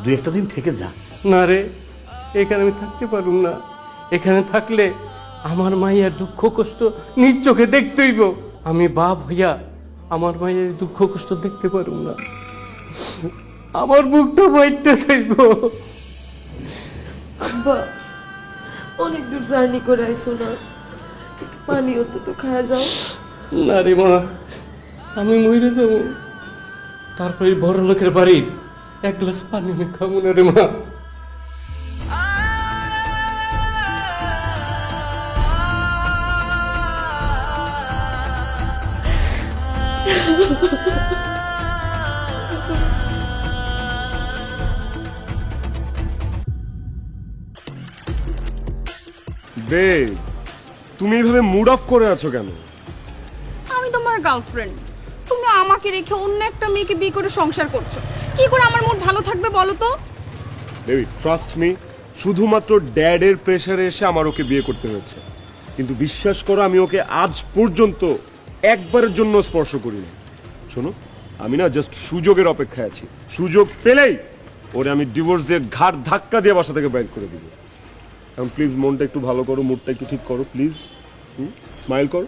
দু একটা দিন থেকে যা। না রে, এখানে আমি থাকতে পারুম না। এখানে থাকলে আমার মায়ের দুঃখ কষ্ট নিজ চোখে দেখতে হইব। আমি বাপ হইয়া আমার মায়ের দুঃখ কষ্ট দেখতে পারুম না। আমার বুকটা বাইটতে চাইব। আব্বা, অনেক দূর জার্নি করে আইসো না, একটু পানি অন্তত খায়া যাও। না রে মা, আমি মরে যাব। তারপরে বড় লোকের বাড়ির এক গ্লাস পানি আমি খাবো না রে মা। বেব, তুমি এইভাবে মুড অফ করে আছো কেন? আমি তোমার গার্লফ্রেন্ড, তুমি আমাকে রেখে অন্য একটা মেয়েকে বিয়ে করে সংসার করছো। কি করে আমার মুড ভালো থাকবে বলো তো? বেবি, ট্রাস্ট মি, শুধুমাত্র ড্যাডের প্রেসারে এসে আমার ওকে বিয়ে করতে হয়েছে। কিন্তু বিশ্বাস করো, আমি ওকে আজ পর্যন্ত একবারের জন্য স্পর্শ করিনি। শোনো, আমি না জাস্ট সুযোগের অপেক্ষায় আছি। সুযোগ পেলেই ওরে আমি ডিভোর্স দিয়ে ঘাট ধাক্কা দিয়ে বাসা থেকে বাইর করে দিব। এখন প্লিজ মনটা একটু ভালো করো, মুডটা একটু ঠিক করো প্লিজ। স্মাইল করো।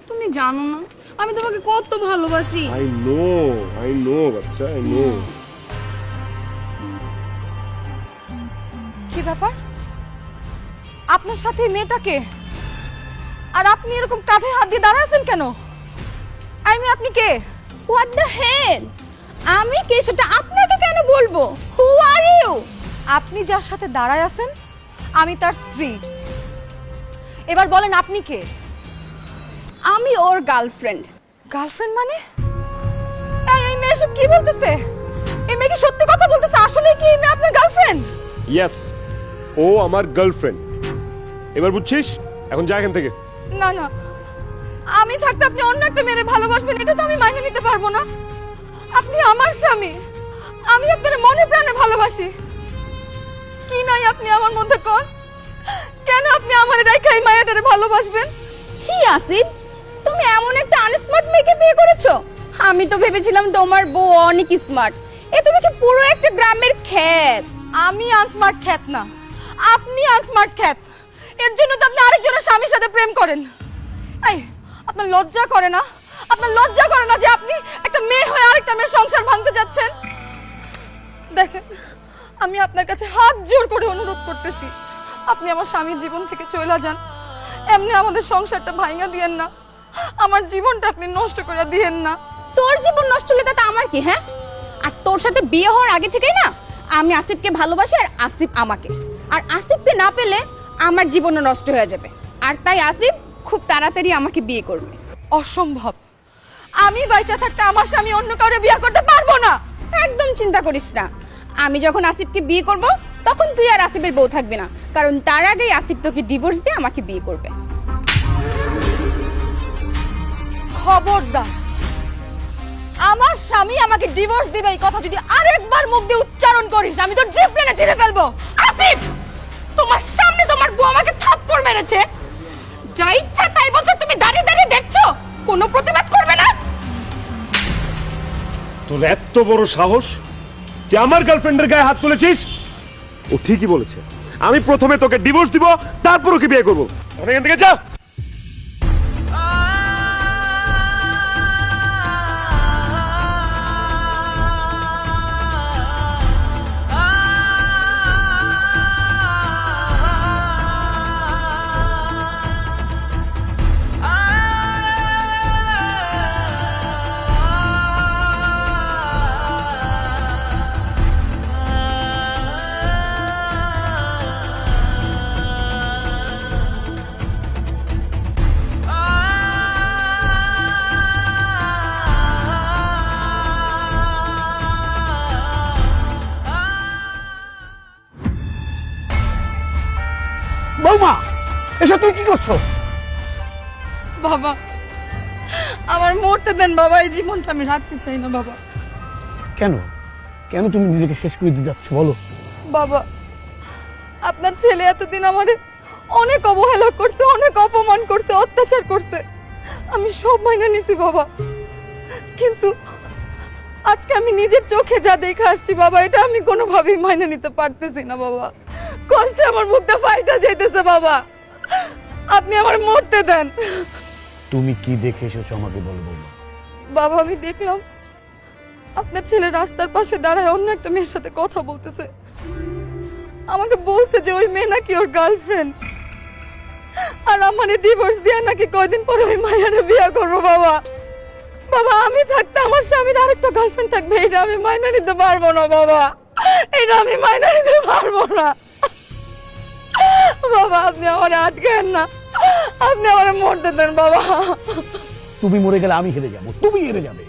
তুমি জানো না আমি তোমাকে কত ভালোবাসি। আই নো বাচ্চা, আই নো। কি ব্যাপার, আপনার সাথে এই মেয়েটাকে? আর আপনি এরকম কাঁধে হাত দিয়ে দাঁড়ায় আছেন কেন? আপনি কে? What the hell? আমি কে সেটা আপনাকে কেন বলবো? হু আর ইউ? আপনি যার সাথে দাঁড়ায় আছেন আমি তার স্ত্রী। এবার বলেন আপনি কে? আমি ওর গার্লফ্রেন্ড। গার্লফ্রেন্ড মানে? এই মেয়ে সব কি বলতেছে? এই মেয়ে কি সত্যি কথা বলতেছে? আসলে কি এই মেয়ে আপনার গার্লফ্রেন্ড? ইয়েস, ও আমার গার্লফ্রেন্ড। এবার বুঝছিস? এখন যা এখান থেকে। না না, আমি থাকতে আপনি অন্য একটা মেয়েরে ভালোবাসবেন এটা তো আমি মাইনে নিতে পারবো না। আপনি আমার স্বামী, আমি আপনার মনে প্রাণে ভালোবাসি। কি নাই আপনি আমার মধ্যে কোন? কেন আপনি আমার রাইখাই মায়াটারে ভালোবাসবেন? ছি আসিফ, তুমি এমন একটা আনস্মার্ট মেয়েকে বিয়ে করেছো। আমি তো ভেবেছিলাম তোমার বউ অনেক স্মার্ট। এ তুমি কি পুরো একটা গ্রামের খ্যাত। আমি আনস্মার্ট খ্যাত না, আপনি আনস্মার্ট খ্যাত, এর জন্য তো আপনি আরেকজনের স্বামীর সাথে প্রেম করেন। এই, আপনার লজ্জা করে না? আপনার লজ্জা করে না যে আপনি একটা মেয়ে হয়ে আরেকটা মেয়ের সংসার ভাঙতে যাচ্ছেন? দেখেন, আমি আপনার কাছে হাত জোর করে অনুরোধ করতেছি, আপনি আমার স্বামীর জীবন থেকে চলে যান। এমনি আমাদের সংসারটা ভাঙা দিয়েন না, আমার জীবনটা আপনি নষ্ট করে দিয়েন না। তোর জীবন নষ্ট হলে তাতে আমার কি? হ্যাঁ, আর তোর সাথে বিয়ে হওয়ার আগে থেকেই না আমি আসিফকে ভালোবাসি, আর আসিফ আমাকে। আর আসিফকে না পেলে আমার জীবনও নষ্ট হয়ে যাবে, আর তাই আসিফ খুব তাড়াতাড়ি আমাকে বিয়ে করবে। অসম্ভব, আমি বাইচা থাকতে আমার স্বামী অন্য কাউকে বিয়ে করতে পারবো না। একদম চিন্তা করিস না, আমি যখন আসিফকে বিয়ে করব তখন তুই আর আসিফের বউ থাকবি না, কারণ তার আগেই আসিফ তোকে ডিভোর্স দিয়ে আমাকে বিয়ে করবে। খবরদার, আমার স্বামী আমাকে ডিভোর্স দিবে এই কথা যদি আরেকবার মুখ দিয়ে উচ্চারণ করিস, আমি তোর জিভ টেনে ছিঁড়ে ফেলবো। আসিফ, তোমার সামনে তোমার বউ আমাকে থাপ্পড় মেরেছে, যা ইচ্ছা তাই বলছো, তুমি দাঁড়িয়ে দাঁড়িয়ে দেখছো, কোনো প্রতিবাদ করবে না? তোর এত বড় সাহস, তুই আমার গার্লফ্রেন্ডের গায়ে হাত তুলেছিস? ও ঠিকই বলেছে, আমি প্রথমে তোকে ডিভোর্স দিব, তারপর ওকে বিয়ে করবো। এখান থেকে যা। বৌমা, এসব তুমি কি করছো? বাবা, আমার মরতে দেন বাবা, এই জীবনটা আমি রাখতে চাই না বাবা। কেন কেন তুমি নিজেকে শেষ করে দিতে যাচ্ছ বলো? বাবা, আপনার ছেলে এতদিন আমারে অনেক অবহেলা করছে, অনেক অপমান করছে, অত্যাচার করছে, আমি সব মাইনা নিছি বাবা। কিন্তু আজকে আমি নিজের চোখে যা দেখে আসছি বাবা, এটা আমি কোনোভাবেই মাইনা নিতে পারতেছি না বাবা। কষ্টে আমার মুখটা ফাইটা যাইতেছে বাবা, আপনি আমার মরতে দেন। তুমি কি দেখে এসেছো আমাকে বলো বৌমা। বাবা, আমি দেখলাম আপনার ছেলে রাস্তার পাশে দাঁড়ায় অন্য একটা মেয়ের সাথে কথা বলতেছে। আমাকে বলছে যে ওই মেয়ে নাকি ওর গার্লফ্রেন্ড, আর আমারে ডিভোর্স দিয়ে নাকি কয়দিন পরে ওই মায়ারে বিয়ে করবো বাবা। বাবা, আমি থাকতে আমার স্বামীর আরেকটা গার্লফ্রেন্ড থাকবে, এটা আমি মাইনা নিতে পারবো না বাবা, এটা আমি মাইনা নিতে পারবো না বাবা। আপনি আমার আটকেন না, আপনি আমার মরতে দেন বাবা। তুমি মরে গেলে আমি হেরে যাব, তুমি হেরে যাবে,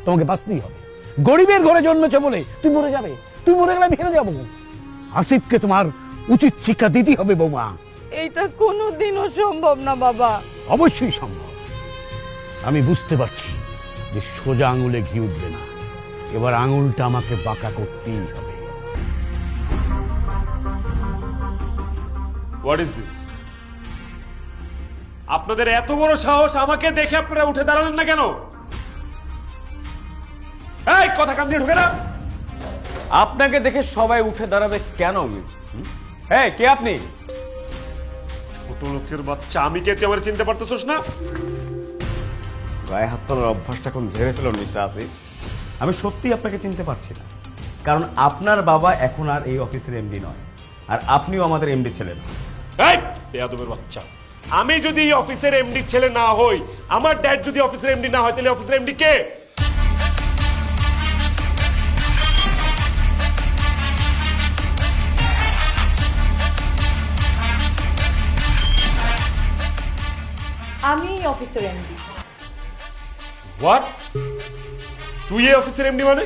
তোমাকে বাঁচতেই হবে। গরিবের ঘরে জন্মেছো বলে তুমি মরে যাবে, তুমি মরে গেলে আমি হেরে যাব। আসিফকে তোমার উচিত শিক্ষা দিতেই হবে বৌমা। এইটা কোনোদিনও সম্ভব না বাবা। অবশ্যই সম্ভব। আমি বুঝতে পারছি যে সোজা আঙুলে ঘি উঠবে না, এবার আঙুলটা আমাকে বাঁকা করতেই হবে। What is this? আপনাদের এত বড় সাহস, আমাকে দেখে আপনারা উঠে দাঁড়ালেন না কেন? এই কথা কান দিয়ে ঢুকে না। আপনাকে দেখে সবাই উঠে দাঁড়াবে কেন? হ্যাঁ, কে আপনি? ছোট লোকের বাচ্চা, আমি কে তুই আমার চিনতে পারতেছিস না? গায়ে হাত তোলার অভ্যাসটা এখন ঝেড়ে ফেলুন মিস্টার আসিফ। আমি সত্যি আপনাকে চিনতে পারছি না, কারণ আপনার বাবা এখন আর এই অফিসের এমডি নয়, আর আপনিও আমাদের এমডি ছিলেন। এই বেয়াদবের বাচ্চা, আমি যদি এই অফিসের এমডি ছেলে না হই, আমার ড্যাড যদি অফিসের এমডি না হয়, তাহলে অফিসের এমডি কে? আমি অফিসের এমডি। হোয়াট? তুই এই অফিসের এমডি মানে?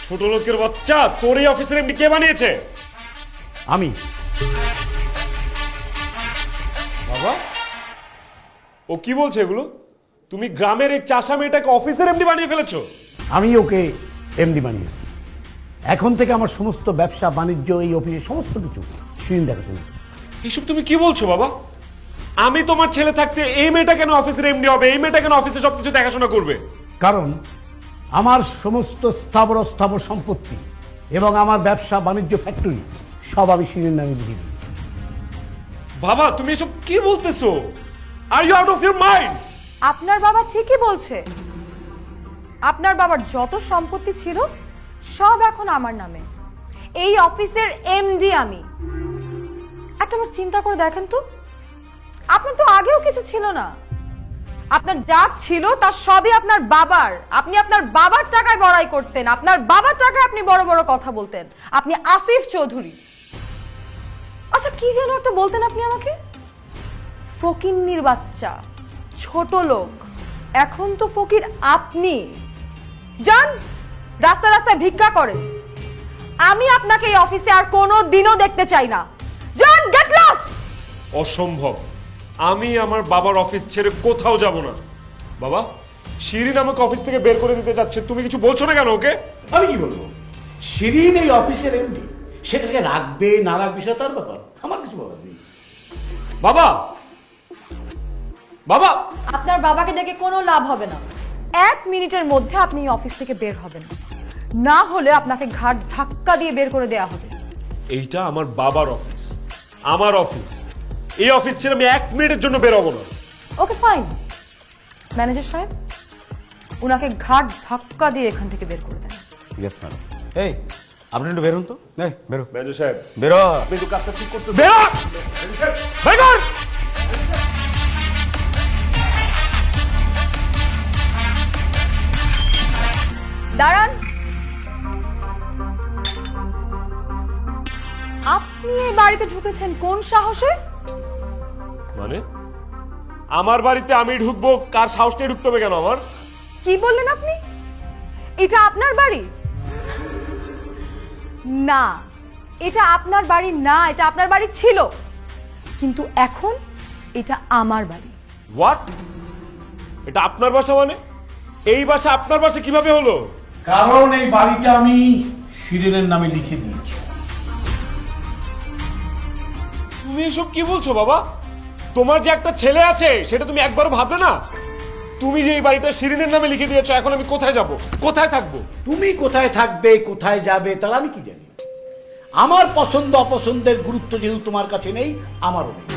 ছোট লোকের বাচ্চা, তোর এই অফিসের এমডি কে বানিয়েছে? আমি। বাবা, ও কি বলছে এগুলো? তুমি গ্রামের এই চাষা মেয়েটাকে অফিসের এমডি বানিয়ে ফেলেছো? আমি ওকে এমডি বানিয়েছি। এখন থেকে আমার সমস্ত ব্যবসা বাণিজ্য, এই অফিসের সমস্ত কিছু শিরিন দেখাশোনা। এইসব তুমি কি বলছো বাবা? আমি তোমার ছেলে থাকতে এই মেয়েটা কেন অফিসের এমডি হবে? এই মেয়েটা কেন অফিসে সবকিছু দেখাশোনা করবে? কারণ আমার সমস্ত স্থাবর অস্থাবর সম্পত্তি এবং আমার ব্যবসা বাণিজ্য ফ্যাক্টরি সব আমি শিরিনের নামে লিখে দিই। বাবা তুমি এসব কি বলতেছো? Are you out of your mind? আপনার বাবা ঠিকই বলছে। আপনার বাবার যত সম্পত্তি ছিল সব এখন আমার নামে। এই অফিসের এমডি আমি। একটাবার চিন্তা করে দেখেন তো, আপনার তো আগেও কিছু ছিল না। আপনার যা ছিল তার সবই আপনার বাবার। আপনি আপনার বাবার টাকায় বড়াই করতেন, আপনার বাবার টাকায় আপনি বড় বড় কথা বলতেন। আপনি আসিফ চৌধুরী। আচ্ছা কি যেন একটা বলতেন আপনি আমাকে, ফকিন্নির বাচ্চা, ছোট লোক। এখন তো ফকির আপনি। যান রাস্তায় রাস্তায় ভিক্ষা করেন। আমি আপনাকে এই অফিসে আর কোনো দিনও দেখতে চাই না। যান, গেট লস্ট। অসম্ভব, আমি আমার বাবার অফিস ছেড়ে কোথাও যাব না। বাবা, শিরিন আমাকে অফিস থেকে বের করে দিতে চাচ্ছে, তুমি কিছু বলছো না কেন ওকে? আমি কি বলবো? শিরিন এই অফিসের এমডি, সেটাকে রাখবে না রাখবে সেটা তার ব্যাপার, আমার কিছু বলার নেই। বাবা, বাবা, আপনার বাবাকে ডেকে কোনো লাভ হবে না। 1 মিনিটের মধ্যে আপনি এই অফিস থেকে বের হবেন, না হলে আপনাকে ঘাট ধাক্কা দিয়ে বের করে দেয়া হবে। এইটা আমার বাবার অফিস, আমার অফিস। এই অফিস ছেড়ে আমি 1 মিনিটের জন্য বের হবো না। ওকে ফাইন, ম্যানেজার সাহেব উনাকে ঘাট ধাক্কা দিয়ে এখান থেকে বের করে দেন। Yes madam. এই আপনি একটু বেরোন তো। এই বেরো, ম্যানেজার সাহেব বেরো, আপনি তো কাজটা ঠিক করতেছেন। বেরো, বের কর। দাঁড়ান, আপনি এই বাড়িতে ঢুকেছেন কোন সাহসে? মানে আমার বাড়িতে আমি ঢুকবো, কার সাহস নিয়ে ঢুকতে হবে কেন আমার? কি বললেন আপনি? এটা আপনার বাড়ি না, এটা আপনার বাড়ি না, এটা আপনার বাড়ি ছিল, কিন্তু এখন এটা আমার বাড়ি। হোয়াট? এটা আপনার বাসা মানে? এই বাসা আপনার বাসা কিভাবে হলো? কারণ এই বাড়িটা আমি শিরিনের নামে লিখে দিয়েছি। তুমি এসব কি বলছো বাবা? তোমার যে একটা ছেলে আছে সেটা তুমি একবারও ভাবলে না? তুমি যে এই বাড়িটা শিরিনের নামে লিখে দিয়েছো, এখন আমি কোথায় যাব, কোথায় থাকবো? তুমি কোথায় থাকবে, কোথায় যাবে তাহলে আমি কি জানি? আমার পছন্দ অপছন্দের গুরুত্ব যেহেতু তোমার কাছে নেই, আমারও নেই।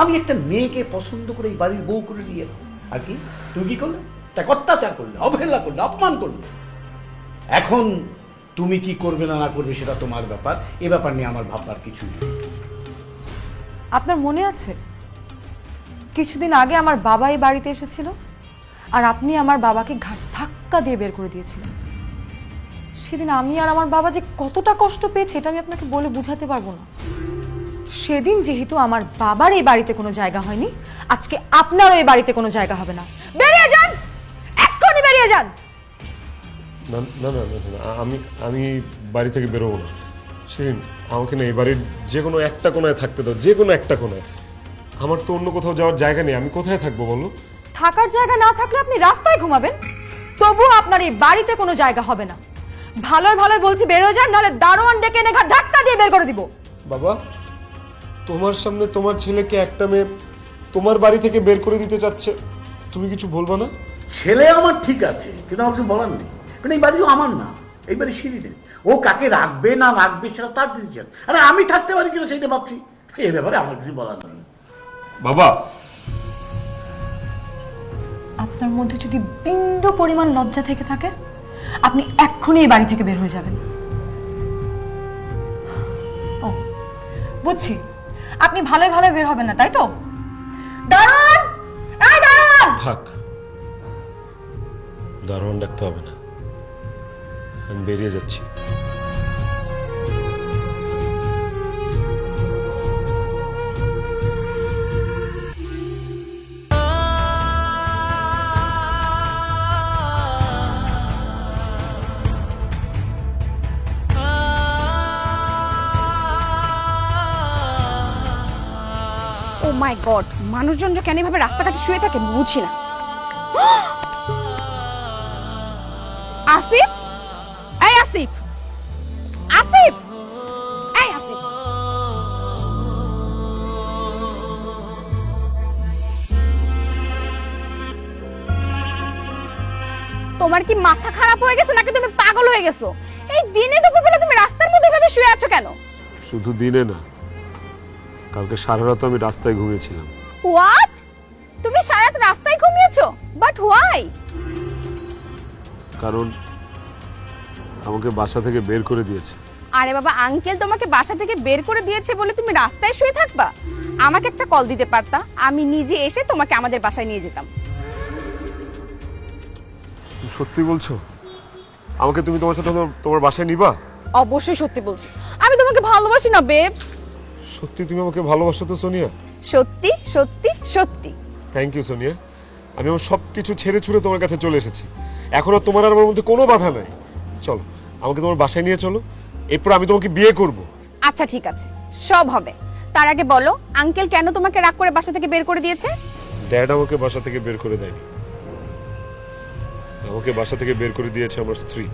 আমি একটা মেয়েকে পছন্দ করে এই বাড়ির বউ করে নিয়ে এলাম। আর কি তুমি কি করলে? তাকে অত্যাচার করলে, অবহেলা করলে, অপমান করলে। এখন তুমি কি করবে না না করবে সেটা তোমার ব্যাপার, এ ব্যাপার নিয়ে আমার ভাববার কিছুই নেই। আপনার মনে আছে কিছুদিন আগে আমার বাবা এই বাড়িতে এসেছিল আর আপনি আমার বাবাকে ঘাট ধাক্কা দিয়ে বের করে দিয়েছিলেন? সেদিন আমি আর আমার বাবা যে কতটা কষ্ট পেয়েছে এটা আমি আপনাকে বলে বুঝাতে পারবো না। সেদিন যেহেতু আমার বাবার এই বাড়িতে কোনো জায়গা হয়নি, আজকে আপনারও এই বাড়িতে কোনো জায়গা হবে না। বেরিয়ে যান, এক্ষুনি বেরিয়ে যান। না না না না না, আমি বাড়ি থেকে বেরোবো না। শিরিন, আমাকে না এই বাড়ির যে কোনো একটা কোনায় থাকতে দাও, যে কোনো একটা কোনায়। আমার তো অন্য কোথাও যাওয়ার জায়গা নেই, আমি কোথায় থাকবো বলো? থাকার জায়গা না থাকলে আপনি রাস্তায় ঘুমাবেন, তবুও আপনার এই বাড়িতে কোনো জায়গা হবে না। ভালোই ভালোই বলছি বেরোয় যান, নাহলে দারোয়ান ডেকে এনে ঘাট ধাক্কা দিয়ে বের করে দিব। বাবা, তোমার সামনে তোমার ছেলেকে একটা মেয়ে তোমার বাড়ি থেকে বের করে দিতে চাচ্ছে, তুমি কিছু বলবা না? ছেলে আমার ঠিক আছে, কিন্তু আমার কিছু বলার নেই। কারণ এই বাড়িও আমার না, এই বাড়ি শিরিনের। ও কাকে রাখবে না রাখবে সেটা তার ডিসিশন। আরে আমি থাকতে পারি কিনা সেইটা ভাবছি, এই ব্যাপারে আমার কিছু বলার নেই। বাবা, আপনার মধ্যে যদি বিন্দু পরিমাণ লজ্জা থেকে থাকে, আপনি এক্ষুনি এই বাড়ি থেকে বের হয়ে যাবেন। ও বুঝছি, আপনি ভালোই ভালো বের হবেন না, তাই তো? দারোয়ান, এই দারোয়ান! থাক, দারোয়ান ডাকতে হবে না, আমি বেরিয়ে যাচ্ছি। ও মাই গড, মানুষজনরা কেন এভাবে রাস্তাঘাটে শুয়ে থাকে বুঝি না। আসিফ, এই আসিফ, আসিফ, এই আসিফ। তোমার কি মাথা খারাপ হয়ে গেছে নাকি তুমি পাগল হয়ে গেছো? এই দিনে দুপুরবেলা তুমি রাস্তার মধ্যে এভাবে শুয়ে আছো কেন? শুধু দিনে না, কালকে সারা রাত আমি রাস্তায় ঘুমিয়েছিলাম। হোয়াট? তুমি সারা রাত রাস্তায় ঘুমিয়েছো? But why? কারণ আমাকে বাসা থেকে বের করে দিয়েছে। আরে বাবা, আঙ্কেল তোমাকে বাসা থেকে বের করে দিয়েছে বলে তুমি রাস্তায় শুয়ে থাকবা? আমাকে একটা কল দিতে পারতা, আমি নিজে এসে তোমাকে আমাদের বাসায় নিয়ে যেতাম। তুমি সত্যি বলছো? আমাকে তুমি তোমার সাথে তোমার বাসায় নিবা? অবশ্যই সত্যি বলছি, আমি তোমাকে ভালোবাসি না বেব। সত্যি তুমি আমাকে ভালোবাসো তো সোনিয়া? সত্যি সত্যি সত্যি। Thank you Sonia. আমি আমার সব কিছু ছেড়ে ছুড়ে তোমার কাছে চলে এসেছি। এখন আর তোমার আর আমার মধ্যে কোনো বাধা নাই। চলো, আমাকে তোমার বাসায় নিয়ে চলো, এরপর আমি তোমাকে বিয়ে করব। আচ্ছা ঠিক আছে, সব হবে। তার আগে বলো, আঙ্কেল কেন তোমাকে রাগ করে বাসা থেকে বের করে দিয়েছে? ড্যাড আমাকে বাসা থেকে বের করে দেয়নি, আমাকে বাসা থেকে বের করে দিয়েছে আমার স্ত্রী।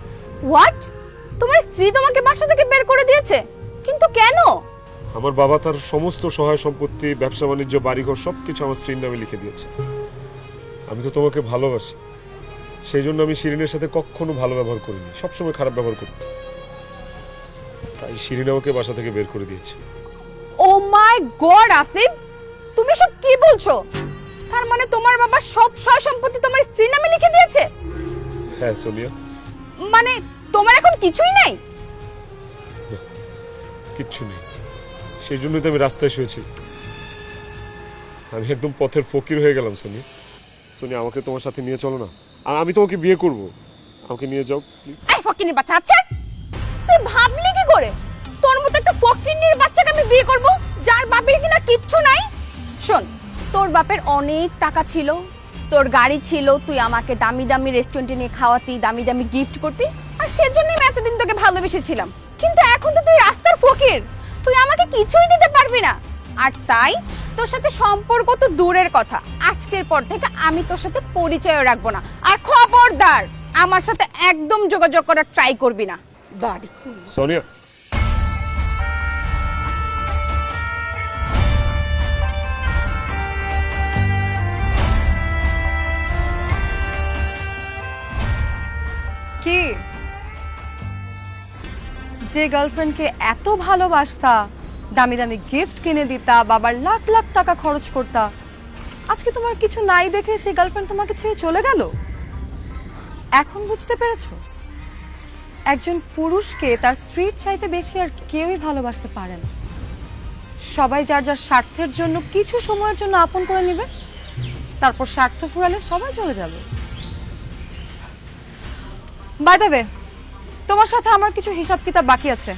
হোয়াট? তোমার স্ত্রী তোমাকে বাসা থেকে বের করে দিয়েছে? কিন্তু কেন? আমার বাবা তার সমস্ত সহায় সম্পত্তি, ব্যবসা বাণিজ্য, বাড়িঘর সবকিছু আমার স্ত্রীর নামে লিখে দিয়েছে। আমি তো তোমাকে ভালোবাসি, সেই জন্য আমি শিরিনের সাথে কখনো ভালো ব্যবহার করিনি, সবসময় খারাপ ব্যবহার করি। তাই শিরিন আমাকে বাসা থেকে বের করে দিয়েছে। ও মাই গড আসিফ, তুমি সব কি বলছো? তার মানে তোমার বাবা সব সয় সম্পত্তি তোমার স্ত্রীর নামে লিখে দিয়েছে? হ্যাঁ সোনিয়া। মানে তোমার এখন কিছুই নেই? কিচ্ছু নেই, সেই জন্যই তো আমি রাস্তায় শুয়েছি। আমি একদম পথের ফকির হয়ে গেলাম সোনিয়া। সোনিয়া, আমাকে তোমার সাথে নিয়ে চলো না, আর আমি তোমাকে বিয়ে করব। আমাকে নিয়ে যাও প্লিজ। এই ফকিনির বাচ্চা, আচ্ছা তুই ভাবলি কি করে তোর মতো একটা ফকিনির বাচ্চাকে আমি বিয়ে করব, যার বাপের কিনা কিচ্ছু নাই? শোন, তোর বাপের অনেক টাকা ছিল, তোর গাড়ি ছিল, তুই আমাকে দামি দামি রেস্টুরেন্টে নিয়ে খাওয়াতি, দামি দামি গিফট করতি, আর সেজন্যই আমি এতদিন তোকে ভালোবেসেছিলাম। কিন্তু এখন তো তুই রাস্তার ফকির, তুই আমাকে কিছুই দিতে পারবি না। আর তাই তোর সাথে সম্পর্ক তো দূরের কথা, আজকের পর থেকে আমি তোর সাথে পরিচয় রাখবো না। আর খবরদার, আমার সাথে একদম যোগাযোগ করার ট্রাই করবি না। বাড়ি সোনিয়া, কি যে গার্লফ্রেন্ডকে এত ভালোবাসতা, দামি দামি গিফট কিনে দিতা, বাবার লাখ লাখ টাকা খরচ করতা, আজকে তোমার কিছু নাই দেখে সেই গার্লফ্রেন্ড তোমাকে ছেড়ে চলে গেল? এখন বুঝতে পেরেছো? একজন পুরুষকে তার স্ত্রীর চাইতে বেশি আর কেউই ভালোবাসতে পারে না। সবাই যার যার স্বার্থের জন্য কিছু সময়ের জন্য আপন করে নেবে, তারপর স্বার্থ ফুরালে সবাই চলে যাবে। বাই দ্য ওয়ে, তোমার সাথে আমার কিছু হিসাব কিতাব বাকি আছে।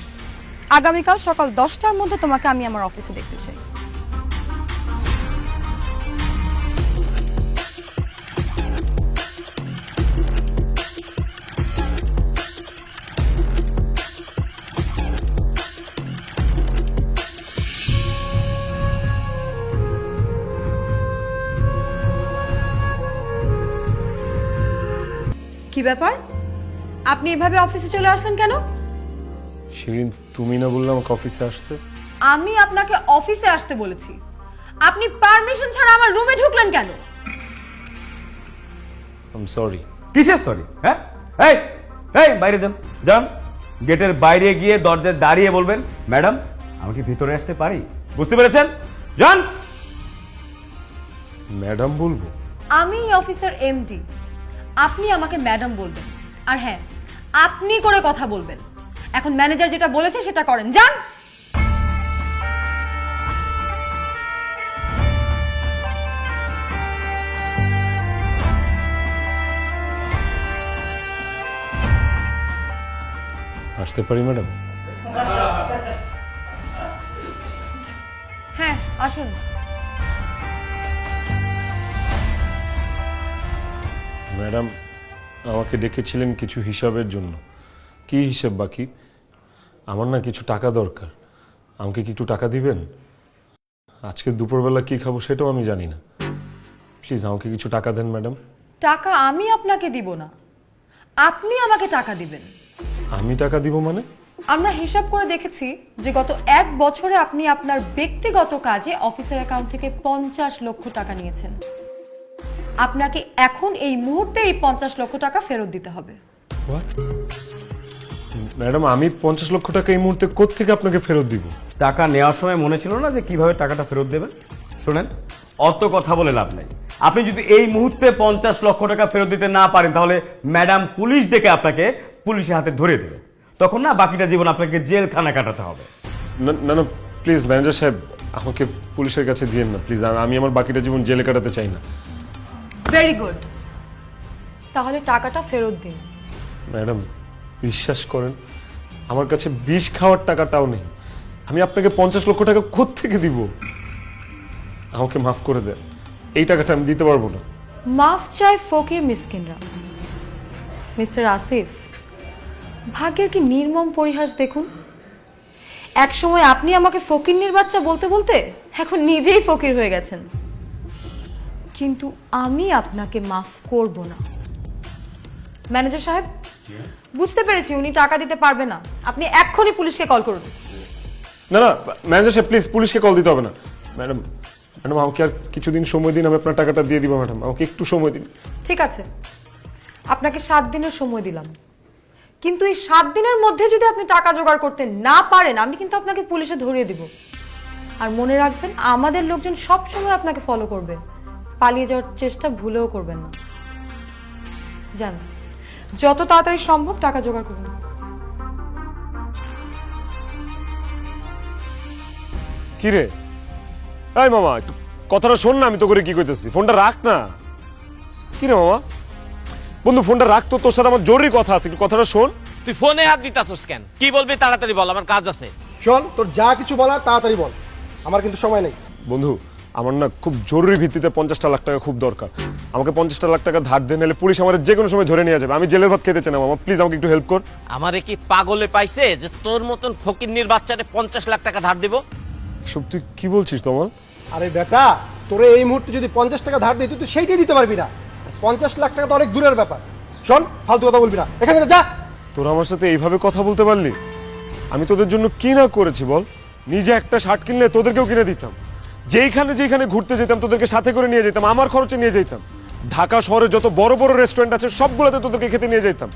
আগামীকাল সকাল 10টার মধ্যে তোমাকে আমি আমার অফিসে দেখতে চাই। কি ব্যাপার, আপনি এভাবে অফিসে চলে আসলেন কেন? শিরিন, তুমি না বললে আমাকে অফিসে আসতে? আমি আপনাকে অফিসে আসতে বলেছি, আপনি পারমিশন ছাড়া আমার রুমে ঢুকলেন কেন? I am sorry. কিসের সরি? হ্যাঁ, এই এই বাইরে যান, যান গেটের বাইরে গিয়ে দরজায় দাঁড়িয়ে বলবেন, ম্যাডাম আমি কি ভিতরে আসতে পারি? বুঝতে পেরেছেন? যান। ম্যাডাম বলবো? আমি এই অফিসের এমডি, আপনি আমাকে ম্যাডাম বলবেন। আর হ্যাঁ, আপনি করে কথা বলবেন। এখন ম্যানেজার যেটা বলেছে সেটা করেন, যান। আসতে পারি ম্যাডাম? হ্যাঁ আসুন। ম্যাডাম, আমাকে ডেকেছিলেন কিছু হিসাবের জন্য। কি হিসাব বাকি? আমার না কিছু টাকা দরকার, আমাকে কি একটু টাকা দিবেন? আজকে দুপুরবেলা কি খাবো সেটাও আমি জানি না। প্লিজ আমাকে কিছু টাকা দেন ম্যাডাম। টাকা আমি আপনাকে দিব না, আপনি আমাকে টাকা দিবেন। আমি টাকা দিব মানে? আমরা হিসাব করে দেখেছি যে গত 1 বছরে আপনি আপনার ব্যক্তিগত কাজে অফিসের অ্যাকাউন্ট থেকে 50 লক্ষ টাকা নিয়েছেন। আপনাকে এখন এই মুহূর্তে এই 50 লক্ষ টাকা ফেরত দিতে হবে। What? ম্যাডাম আমি 50 লক্ষ টাকা এই মুহূর্তে কোত্থেকে আপনাকে ফেরত দিব? টাকা নেওয়ার সময় মনে ছিল না যে কিভাবে টাকাটা ফেরত দেবেন? শোনেন, অত কথা বলে লাভ নেই। আপনি যদি এই মুহূর্তে 50 লক্ষ টাকা ফেরত দিতে না পারেন তাহলে ম্যাডাম পুলিশ ডেকে আপনাকে পুলিশের হাতে ধরে দেবে। তখন না বাকিটা জীবন আপনাকে জেলখানা কাটাতে হবে। না না না প্লিজ ম্যানেজার সাহেব, আমাকে পুলিশের কাছে দিয়েন না প্লিজ। আমি আমার বাকিটা জীবন জেলে কাটাতে চাই না। ভেরি গুড, তাহলে টাকাটা ফেরত দিন। ম্যাডাম বিশ্বাস করেন, আমার কাছে বিষ খাওয়ার টাকাটাও নেই। আমি আপনাকে 50 লক্ষ টাকা কোত্থেকে দিব? আমাকে মাফ করে দেন, এই টাকাটা আমি দিতে পারবো না। মাফ চায় ফকির মিসকিনরা। মিস্টার আসিফ, ভাগ্যের কি নির্মম পরিহাস দেখুন। এক সময় আপনি আমাকে ফকিরনির বাচ্চা বলতে বলতে এখন নিজেই ফকির হয়ে গেছেন। কিন্তু আমি আপনাকে মাফ করব না। ম্যানেজার সাহেব, বুঝতে পেরেছি উনি টাকা দিতে পারবে না। আপনি এক্ষুনি পুলিশকে কল করুন। না না ম্যানেজার সাহেব প্লিজ, পুলিশকে কল দিতে হবে না। ম্যাডাম ম্যাডাম আমাকে আর কিছুদিন সময় দিন, আমি আপনার টাকাটা দিয়ে দিব। ম্যাডাম আমাকে একটু সময় দিন। ঠিক আছে, আপনাকে 7 দিনের সময় দিলাম, কিন্তু এই 7 দিনের মধ্যে যদি আপনি টাকা জোগাড় করতে না পারেন আমি কিন্তু আপনাকে পুলিশে ধরিয়ে দিব। আর মনে রাখবেন, আমাদের লোকজন সব সময় আপনাকে ফলো করবে, পালিয়ে যাওয়ার চেষ্টা ভুলেও করবেন না। যান, যত তাড়াতাড়ি সম্ভব টাকা জোগাড় করুন। কি রে এই মামা, একটু কথাটা শোন না, আমি তো করে কি কইতেছি। ফোনটা রাখ না। কি রে মামা? বন্ধু ফোনটা রাখ তো, তোর সাথে আমার জরুরি কথা আছে, একটু কথাটা শোন। তুই ফোনে হাত দিতাছস কেন? কি বলবি তাড়াতাড়ি বল, আমার কাজ আছে। শোন, তোর যা কিছু বলার তাড়াতাড়ি বল, আমার কিন্তু সময় নেই। বন্ধু আমার না খুব জরুরি ভিত্তিতে 50টা লাখ টাকা খুব দরকার। আমাকে 50টা লাখ টাকা ধার দিয়ে নিলে পুলিশ আমার যে কোনো সময় ধরে নিয়ে যাবে। আমি জেলের ভাত খেতে চাই না মামা, প্লিজ আমাকে একটু হেল্প কর। আমারে কি পাগলে পাইছে যে তোর মতন ফকিন্নির বাচ্চারে 50 লাখ টাকা ধার দিব? সব তুই কি বলছিস তোমার? আরে বেটা, তোরে এই মুহূর্তে যদি 50 টাকা ধার দিই তুই সেইটাই দিতে পারবি না। 50 লাখ টাকা তো অনেক দূরের ব্যাপার। শোন, ফালতু কথা বলবি না, এখান থেকে যা। তোরা আমার সাথে এইভাবে কথা বলতে পারলি? আমি তোদের জন্য কি না করেছি বল? নিজে একটা শার্ট কিনলে তোদেরকেও কিনে দিতাম, যেখানে ঘুরতে যেতাম তোদেরকে সাথে করে নিয়ে যেতাম, আমার খরচে নিয়ে যেতাম। ঢাকা শহরে যত বড় বড় রেস্টুরেন্ট আছে সবগুলোতে তোদেরকে খেতে নিয়ে যেতাম।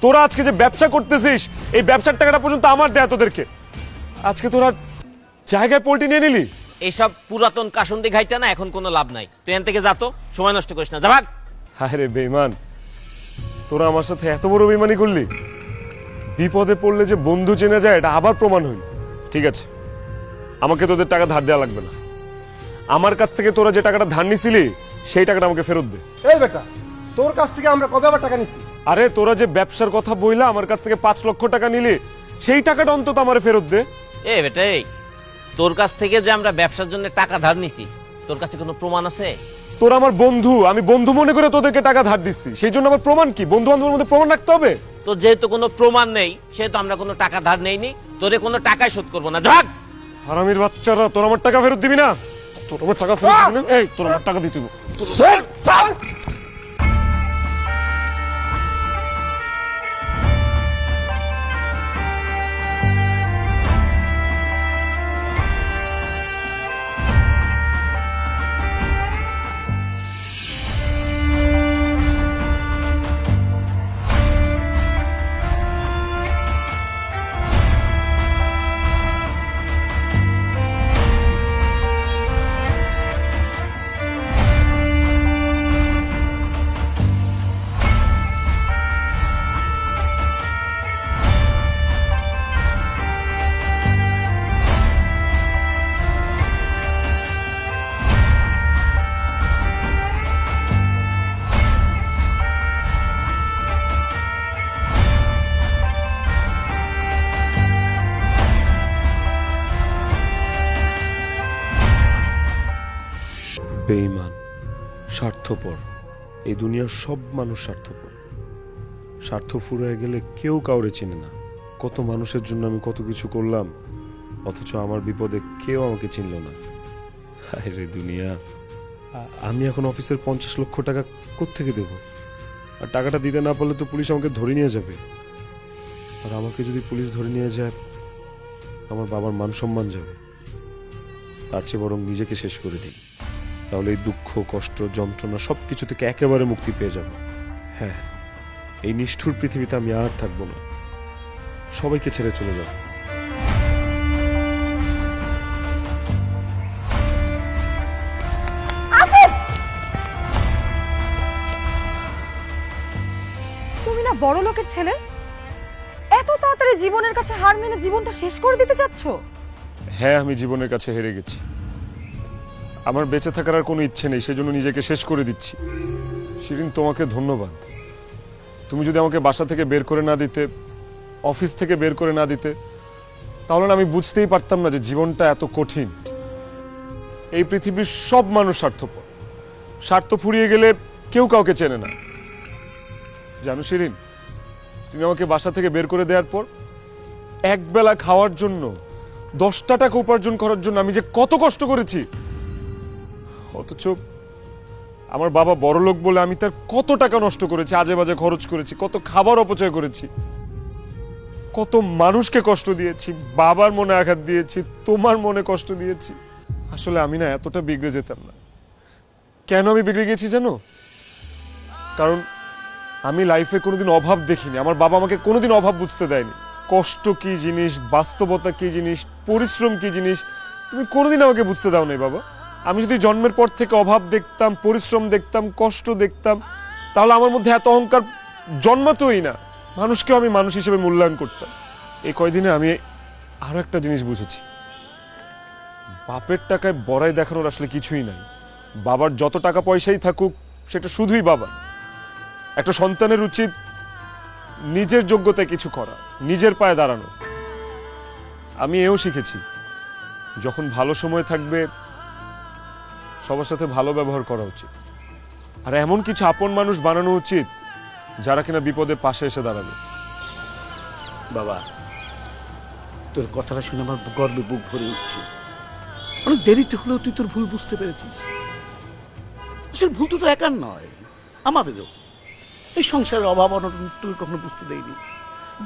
তোরা আজকে যে ব্যবসা করতেছিস, এই ব্যবসার টাকাটা পর্যন্ত আমার দেয়া তোদেরকে। আজকে তোরা জায়গায় পোল্ট্রি নিয়ে নিলি। এইসব পুরাতন কাসন্দি ঘাইটা না এখন কোনো লাভ নাই। তুই এখান থেকে যা তো, সময় নষ্ট করিস না, যা ভাগ। হায় রে বেঈমান, তোরা আমার সাথে এত বড় বেঈমানি করলি। বিপদে পড়লে যে বন্ধু চেনা যায় এটা আবার প্রমাণ হইল। ঠিক আছে, আমাকে তোদের টাকা ধার দেওয়া লাগবে না। আমার কাছ থেকে তোরা যে টাকাটা ধার নিছিলি সেই টাকাটা আমাকে ফেরত দে। এই বেটা, তোর কাছ থেকে আমরা কবে আবার টাকা নিছি? আরে তোরা যে ব্যবসার কথা বইলা আমার কাছ থেকে 5 লক্ষ টাকা নিলি, সেই টাকাটা অন্তত আমারে ফেরত দে। এ বেটা, এই তোর কাছ থেকে যে আমরা ব্যবসার জন্য টাকা ধার নিছি, তোর কাছে কোনো প্রমাণ আছে? তোরা আমার বন্ধু, আমি বন্ধু মনে করে তোদেরকে টাকা ধার দিচ্ছি, সেই জন্য আমার প্রমাণ কি? বন্ধু বান্ধবের মধ্যে প্রমাণ রাখতে হবে। তো যেহেতু কোনো প্রমাণ নেই সেহেতু আমরা কোনো টাকা ধার নেইনি, তোরে কোনো টাকাই শোধ করবো না, যাক। হারামির বাচ্চারা, তোর আমার টাকা ফেরত দিবি না? তোর আমার টাকা ফেরত দিবি না? এই তোর আমার টাকা দিতে হবে। বেঈমান, স্বার্থপর। এই দুনিয়ার সব মানুষ স্বার্থপর। স্বার্থ ফুরিয়ে গেলে কেউ কাউরে চেনে না। কত মানুষের জন্য আমি কত কিছু করলাম, অথচ আমার বিপদে কেউ আমাকে চিনল না। হায় রে দুনিয়া, আমি এখন অফিসের 50 লক্ষ টাকা কোত্থেকে দেব? আর টাকাটা দিতে না পারলে তো পুলিশ আমাকে ধরে নিয়ে যাবে। আর আমাকে যদি পুলিশ ধরে নিয়ে যায়, আমার বাবার মান সম্মান যাবে। তার চেয়ে বরং নিজেকে শেষ করে দিই, তাহলে এই দুঃখ, কষ্ট, যন্ত্রণা সবকিছু থেকে একেবারে মুক্তি পেয়ে যাব। হ্যাঁ, এই নিষ্ঠুর পৃথিবীতে আমি আর থাকবো না। সবাইকে ছেড়ে চলে যাও। তুমি না বড় লোকের ছেলে, এত তাড়াতাড়ি জীবনের কাছে হার মেনে জীবনটা শেষ করে দিতে চাচ্ছ? হ্যাঁ, আমি জীবনের কাছে হেরে গেছি। আমার বেঁচে থাকার আর কোনো ইচ্ছে নেই, সেজন্য নিজেকে শেষ করে দিচ্ছি। শিরিন, তোমাকে ধন্যবাদ। তুমি যদি আমাকে বাসা থেকে বের করে না দিতে, অফিস থেকে বের করে না দিতে, তাহলে না আমি বুঝতেই পারতাম না যে জীবনটা এত কঠিন। এই পৃথিবীর সব মানুষ স্বার্থপর, স্বার্থ ফুরিয়ে গেলে কেউ কাউকে চেনে না। জানো শিরিন, তুমি আমাকে বাসা থেকে বের করে দেওয়ার পর একবেলা খাওয়ার জন্য 10টা টাকা উপার্জন করার জন্য আমি যে কত কষ্ট করেছি, অথচ আমার বাবা বড় লোক বলে আমি তার কত টাকা নষ্ট করেছি, আজে বাজে খরচ করেছি, কত খাবার অপচয় করেছি, কত মানুষকে কষ্ট দিয়েছি, বাবার মনে আঘাত দিয়েছি, তোমার মনে কষ্ট দিয়েছি। আসলে আমি না এতটা বিগড়ে যেতাম না। কেন আমি বিগড়ে গেছি জানো? কারণ আমি লাইফে কোনোদিন অভাব দেখিনি। আমার বাবা আমাকে কোনোদিন অভাব বুঝতে দেয়নি। কষ্ট কি জিনিস, বাস্তবতা কি জিনিস, পরিশ্রম কি জিনিস, তুমি কোনোদিন আমাকে বুঝতে দাও নাই বাবা। আমি যদি জন্মের পর থেকে অভাব দেখতাম, পরিশ্রম দেখতাম, কষ্ট দেখতাম, তাহলে আমার মধ্যে এত অহংকার জন্মাতই না। মানুষকেও আমি মানুষ হিসেবে মূল্যায়ন করতাম। এই কয়দিনে আমি আরো একটা জিনিস বুঝেছি, বাপের টাকায় বড়াই দেখানোর আসলে কিছুই নাই। বাবার যত টাকা পয়সাই থাকুক, সেটা শুধুই বাবা। একটা সন্তানের উচিত নিজের যোগ্যতায় কিছু করা, নিজের পায়ে দাঁড়ানো। আমি এও শিখেছি, যখন ভালো সময় থাকবে সবার সাথে ভালো ব্যবহার করা উচিত, আর এমন কিছু আপন মানুষ বানানো উচিত যারা কিনা বিপদে পাশে এসে দাঁড়াবে। বাবা, তোর কথাটা শুনে আমার গর্বে বুক ভরে উঠছে। অনেক দেরিতে হলেও তুই তোর ভুল বুঝতে পেরেছিস। আসলে ভুল তো তোর একার নয়, আমাদেরও। এই সংসারের অভাব অনটন তুই কখনো বুঝতে দেয়নি।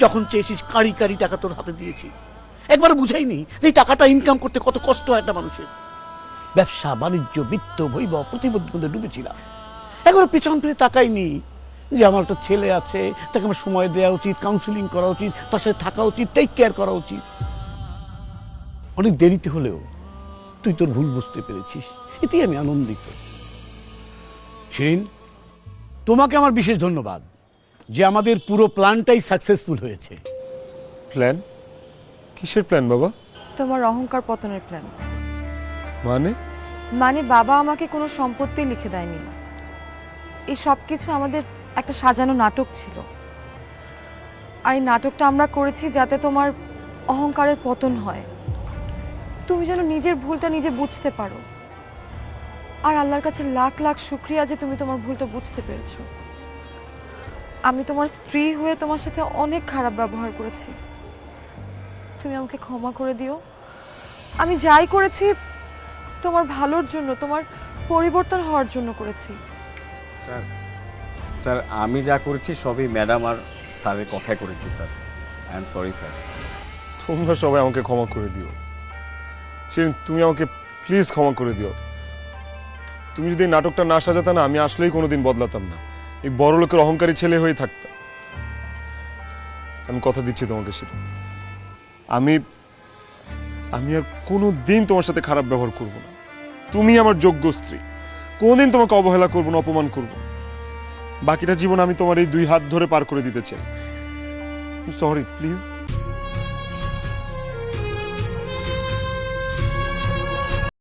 যখন চেয়েছিস কারি কারি টাকা তোর হাতে দিয়েছি, একবার বুঝাইনি যে এই টাকাটা ইনকাম করতে কত কষ্ট হয় একটা মানুষের। ব্যবসা বাণিজ্য, বিত্ত বৈভব প্রতিবন্ধী ডুবেছিলাম। একবার পেছন ফিরে তাকাইনি যে আমার একটা ছেলে আছে, তাকে আমার সময় দেওয়া উচিত, কাউন্সিলিং করা উচিত, তার সাথে থাকা উচিত, টেক কেয়ার করা উচিত। অনেক দেরিতে হলেও তুই তোর ভুল বুঝতে পেরেছিস, এতেই আমি আনন্দিত। শিরিন, তোমাকে আমার বিশেষ ধন্যবাদ যে আমাদের পুরো প্ল্যানটাই সাকসেসফুল হয়েছে। প্ল্যান? কিসের প্ল্যান বাবা? তোমার অহংকার পতনের প্ল্যান। মানে বাবা আমাকে কোনো সম্পত্তি লিখে দেয়নি। এই সব কিছু আমাদের একটা সাজানো নাটক ছিল, আর এই নাটকটা আমরা করেছি যাতে তোমার অহংকারের পতন হয়, তুমি যেন নিজের ভুলটা নিজে বুঝতে পারো। আর আল্লাহর কাছে লাখ লাখ শুকরিয়া যে তুমি তোমার ভুলটা বুঝতে পেরেছো। আমি তোমার স্ত্রী হয়ে তোমার সাথে অনেক খারাপ ব্যবহার করেছি, তুমি আমাকে ক্ষমা করে দিও। আমি যাই করেছি তোমার ভালোর জন্য, তোমার পরিবর্তন হওয়ার জন্য করেছি। স্যার আমি যা করেছি সবই ম্যাডাম আর স্যারের কথাই করেছি sir. I am sorry sir. তোমরা সবাই আমাকে ক্ষমা করে দিও। শিরিন, তুমি আমাকে প্লিজ ক্ষমা করে দিও। তুমি যদি এই নাটকটা না সাজাতে না, আমি আসলেই কোনোদিন বদলাতাম না, এই বড় লোকের অহংকারী ছেলে হয়ে থাকতাম। আমি কথা দিচ্ছি তোমাকে শিরিন, আমি আর কোনোদিন তোমার সাথে খারাপ ব্যবহার করব না। তুমি আমার যোগ্য স্ত্রী, কোনোদিন তোমাকে অবহেলা করবো না, অপমান করবো না। বাকিটা জীবন আমি তোমার এই 2 হাত ধরে পার করে দিতে চাই। Sorry, please.